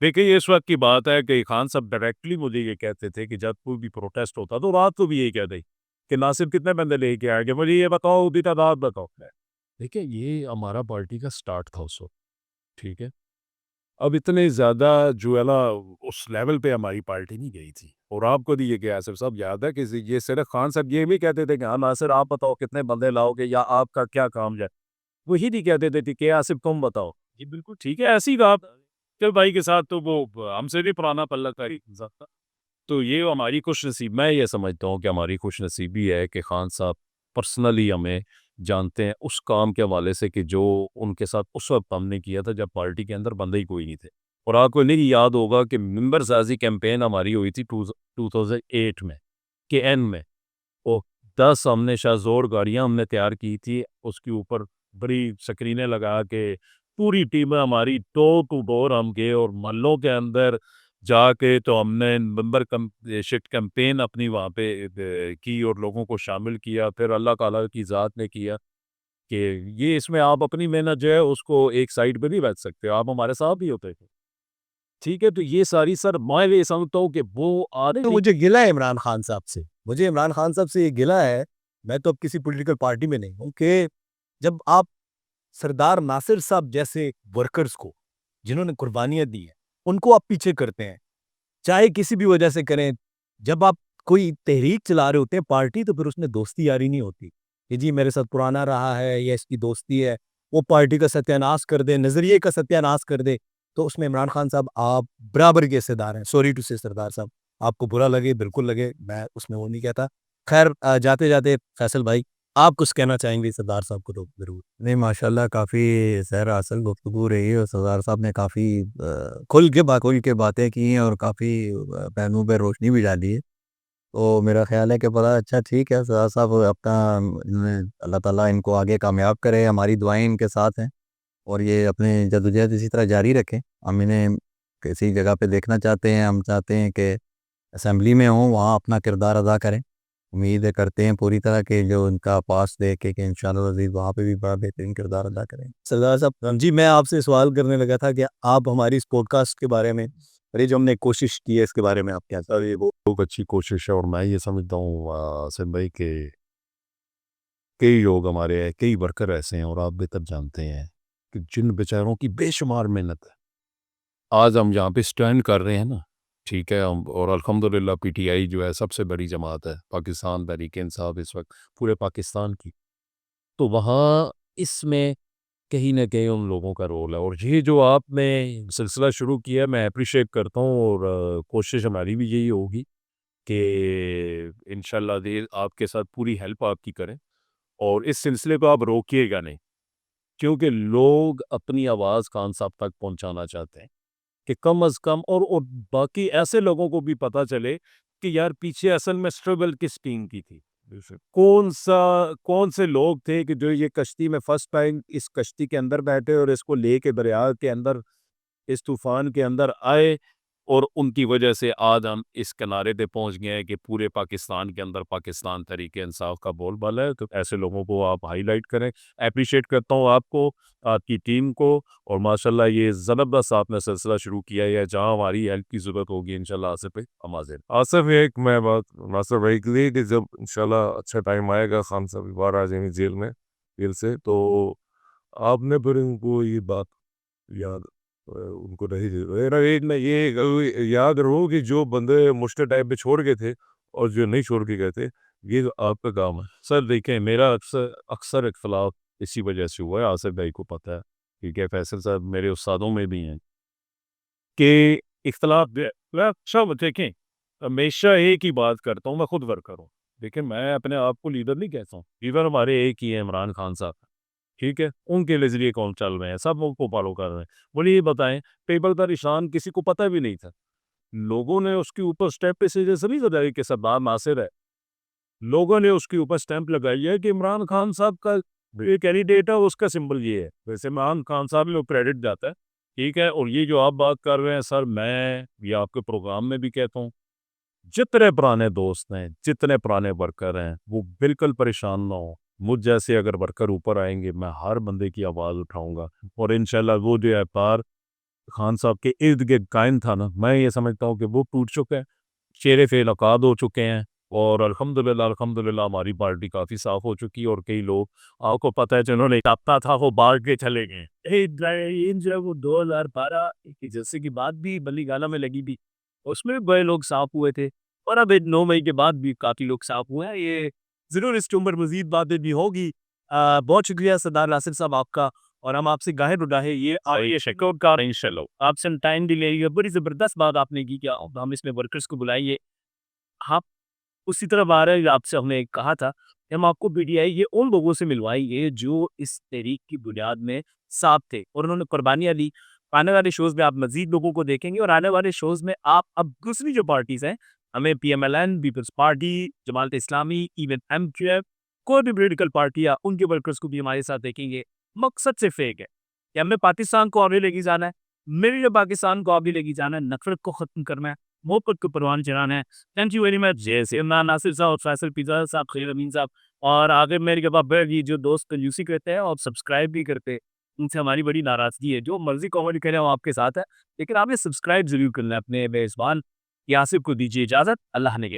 देखिए, ये इस वक्त की बात है कि खान साहब डायरेक्टली मुझे ये कहते थे कि जब कोई भी प्रोटेस्ट होता तो रात को भी यही कहते कि नासिर कितने बंदे लेके आएंगे, मुझे ये बताओ, उनकी तादाद बताओ। देखिए, ये हमारा पार्टी का स्टार्ट था उस वक्त, ठीक है। अब इतने ज़्यादा जो है ना, उस लेवल पे हमारी पार्टी नहीं गई थी। और आपको भी ये कि आसिफ साहब याद है कि ये सिर्फ खान साहब ये भी कहते थे कि हाँ नासिर आप बताओ कितने बंदे लाओगे, या आपका क्या काम है। वही नहीं कहते थे कि आसिफ तुम बताओ। ये बिल्कुल ठीक है, ऐसी बात फिर भाई के साथ तो वो हमसे भी पुराना पल्ला का ही इंसान था। तो ये हमारी खुशनसीब, मैं ये समझता हूँ कि हमारी खुशनसीबी है कि खान साहब पर्सनली हमें जानते हैं उस काम के हवाले से कि जो उनके साथ उस वक्त हमने किया था जब पार्टी के अंदर बंदे ही कोई नहीं थे। और आपको नहीं याद होगा कि मेंबर साजी कैंपेन हमारी हुई थी 2008 में के एन में, ओ 10 हमने शाहज़ोर गाड़ियाँ हमने तैयार की थी, उसके ऊपर बड़ी स्क्रीनें लगा के पूरी टीम हमारी डोर टू डोर हम गए और मोहल्लों के अंदर जाके तो हमने नवंबर शिफ्ट कैंपेन अपनी वहाँ पे की और लोगों को शामिल किया। फिर अल्लाह ताला की ज़ात ने किया कि ये इसमें आप अपनी मेहनत जो है उसको एक साइड पे नहीं रख सकते, आप हमारे साथ ही होते थे। ठीक है, तो ये सारी सर मैं ये समझता हूँ कि वो आने तो नहीं। मुझे गिला है इमरान खान साहब से। मुझे इमरान खान साहब से ये गिला है, मैं तो अब किसी पॉलिटिकल पार्टी में नहीं हूँ, कि जब आप सरदार नासिर साहब जैसे वर्कर्स को, जिन्होंने कुर्बानियाँ दी हैं, उनको आप पीछे करते हैं। चाहे किसी भी वजह से करें, जब आप कोई तहरीक चला रहे होते हैं पार्टी, तो फिर उसमें दोस्ती यारी नहीं होती कि जी मेरे साथ पुराना रहा है या इसकी दोस्ती है, वो पार्टी का सत्यानाश कर दे, नजरिए का सत्यानाश कर दे। तो उसमें इमरान खान साहब आप बराबर के हिस्सेदार हैं। सॉरी टू से सरदार साहब, आपको बुरा लगे बिल्कुल लगे, मैं उसमें वो नहीं कहता। खैर जाते जाते फैसल भाई, आप कुछ कहना चाहेंगे सरदार साहब को तो जरूर। नहीं, माशाल्लाह काफ़ी सैर हासिल गुफ्तगू रही है और सरदार साहब ने काफ़ी खुल के बातें की हैं और काफ़ी पहलुओं पे रोशनी भी डाली है। तो मेरा ख्याल है कि बड़ा अच्छा, ठीक है, सरदार साहब अपना अल्लाह ताला इनको आगे कामयाब करे, हमारी दुआएं इनके साथ हैं और ये अपने जद्दोजहद इसी तरह जारी रखें। हम इन्हें किसी जगह पे देखना चाहते हैं, हम चाहते हैं कि असेंबली में हों, वहाँ अपना किरदार अदा करें। उम्मीद करते हैं पूरी तरह के जो उनका पास देख के कि इंशाअल्लाह अज़ीज़ वहाँ पे भी बड़ा बेहतरीन किरदार अदा करें। सरदार साहब जी, मैं आपसे सवाल करने लगा था कि आप हमारी इस पॉडकास्ट के बारे में, और ये जो हमने कोशिश की है इसके बारे में आप क्या सर ये बहुत अच्छी कोशिश है और मैं ये समझता हूँ सिंह भाई के कई लोग हमारे कई वर्कर ऐसे हैं और आप बेहतर जानते हैं कि जिन बेचारों की बेशुमार मेहनत है आज हम यहाँ पे स्टैंड कर रहे हैं ना। ठीक है, हम और अल्हम्दुलिल्लाह पीटीआई जो है सबसे बड़ी जमात है पाकिस्तान तहरीक इंसाफ इस वक्त पूरे पाकिस्तान की। तो वहाँ इसमें कहीं न कहीं उन लोगों का रोल है और ये जो आपने सिलसिला शुरू किया मैं अप्रिशिएट करता हूँ और कोशिश हमारी भी यही होगी कि इंशाल्लाह दे आपके साथ पूरी हेल्प आपकी करें और इस सिलसिले को आप रोकिएगा नहीं, क्योंकि लोग अपनी आवाज़ खान साहब तक पहुँचाना चाहते हैं कि कम अज़ कम और बाकी ऐसे लोगों को भी पता चले कि यार पीछे असल में स्ट्रगल किस टीम की थी। कौन से लोग थे कि जो ये कश्ती में फर्स्ट टाइम इस कश्ती के अंदर बैठे और इसको लेके दरिया के अंदर इस तूफान के अंदर आए और उनकी वजह से आज हम इस किनारे पे पहुंच गए हैं कि पूरे पाकिस्तान के अंदर पाकिस्तान तहरीक इंसाफ का बोलबाला है। तो ऐसे लोगों को आप हाईलाइट करें। अप्रिशिएट करता हूँ आपको, आपकी टीम को और माशाल्लाह ये ज़बरदस्त आपने सिलसिला शुरू किया है। जहाँ हमारी हेल्प की ज़रूरत होगी इंशाल्लाह आसिफ भाई हम हाजिर हैं। आसिफ एक मैं बात नासिर भाई के लिए कि जब इंशाल्लाह अच्छा टाइम आएगा खान साहब बाहर आ जाएंगे जेल से तो आपने फिर इनको ये बात याद उनको नहीं मेरा एक ना ये याद रहो कि जो बंदे मुश्किल टाइम पे छोड़ गए थे और जो नहीं छोड़ के गए थे ये तो आपका काम है। सर देखें मेरा अक्सर अक्सर इख्तलाफ इसी वजह से हुआ है, आसिफ भाई को पता है। ठीक है, फैसल साहब मेरे उस्तादों में भी हैं कि इख्तलाफ सब देखें हमेशा एक ही बात करता हूँ, मैं खुद वर्कर हूँ। देखिए मैं अपने आप को लीडर नहीं कहता हूँ, लीडर हमारे एक ही है इमरान खान साहब। ठीक है, उनके नजरिए कौन चल रहे हैं, सब उनको फॉलो कर रहे हैं। बोले ये बताएं पेपर का निशान किसी को पता भी नहीं था, लोगों ने उसके ऊपर स्टैंप पे से जैसे नहीं लगाई कि सरदार नासिर है, लोगों ने उसके ऊपर स्टैंप लगाई है कि इमरान खान साहब का ये कैंडिडेट है, उसका सिंबल ये है। वैसे इमरान खान साहब में क्रेडिट जाता है। ठीक है, और ये जो आप बात कर रहे हैं सर, मैं ये आपके प्रोग्राम में भी कहता हूँ, जितने पुराने दोस्त हैं, जितने पुराने वर्कर हैं, वो बिल्कुल परेशान ना हो। मुझ जैसे अगर वर्कर ऊपर आएंगे, मैं हर बंदे की आवाज़ उठाऊंगा और इंशाल्लाह वो जो है पार खान साहब के इर्द गिर्द कायम था ना, मैं ये समझता हूँ कि वो टूट चुका है, चेहरे फेल औकात हो चुके हैं और अल्हम्दुलिल्लाह अल्हम्दुलिल्लाह हमारी पार्टी काफ़ी साफ हो चुकी है और कई लोग आपको पता है जिन्होंने टापता था वो बाहर के चले गए। इन जो है वो 2012 की जैसे की बात भी बल्ली गाना में लगी थी, उसमें भी बड़े लोग साफ हुए थे और अब 9 मई के बाद भी काफ़ी लोग साफ हुए हैं। ये ज़रूर इसके ऊपर मज़ीद बातें भी होगी। बहुत शुक्रिया सरदार नासिर साहब आपका और हम आपसे गाहे रुडाहे ये ये शेकआउट का इंशाल्लाह आपसे टाइम डिले ये बड़ी ज़बरदस्त बात आपने की क्या हम इसमें वर्कर्स को बुलाइए। हाँ, उसी तरह आ रहा है आपसे हमने कहा था कि हम आपको पीटीआई ये उन लोगों से मिलवाएंगे जो इस तहरीक की बुनियाद में साथ थे और उन्होंने कुर्बानियाँ दी। आने वाले शोज़ में आप मज़ीद लोगों को देखेंगे और आने वाले शोज़ में आप अब दूसरी जो पार्टीज़ हैं, हमें PMLN, peoples party, Jamaat Islami, even एमक्यूएफ, कोई भी पॉलिटिकल पार्टियाँ, उनके वर्कर्स को भी हमारे साथ देखेंगे। मकसद सिर्फ एक है कि हमने पाकिस्तान को आगे लेके जाना है। मेरे लिए पाकिस्तान को आगे लेके जाना है, नफरत को ख़त्म करना है, मोहब्बत को परवान चढ़ाना है। थैंक यू वेरी मच जैसे इमरान नासिर साहब, फैसल पिज़्ज़ा साहब, खैर अमीन साहब। और आगे मेरे जवाब ये जो दोस्त कंजूसी करते हैं और सब्सक्राइब भी करते हैं, उनसे हमारी बड़ी नाराज़गी है। जो मर्ज़ी कमेंट करें हम आपके साथ है, लेकिन आपने सब्सक्राइब ज़रूर करना है। अपने मेज़बान यासिर को दीजिए इजाज़त। अल्लाह ने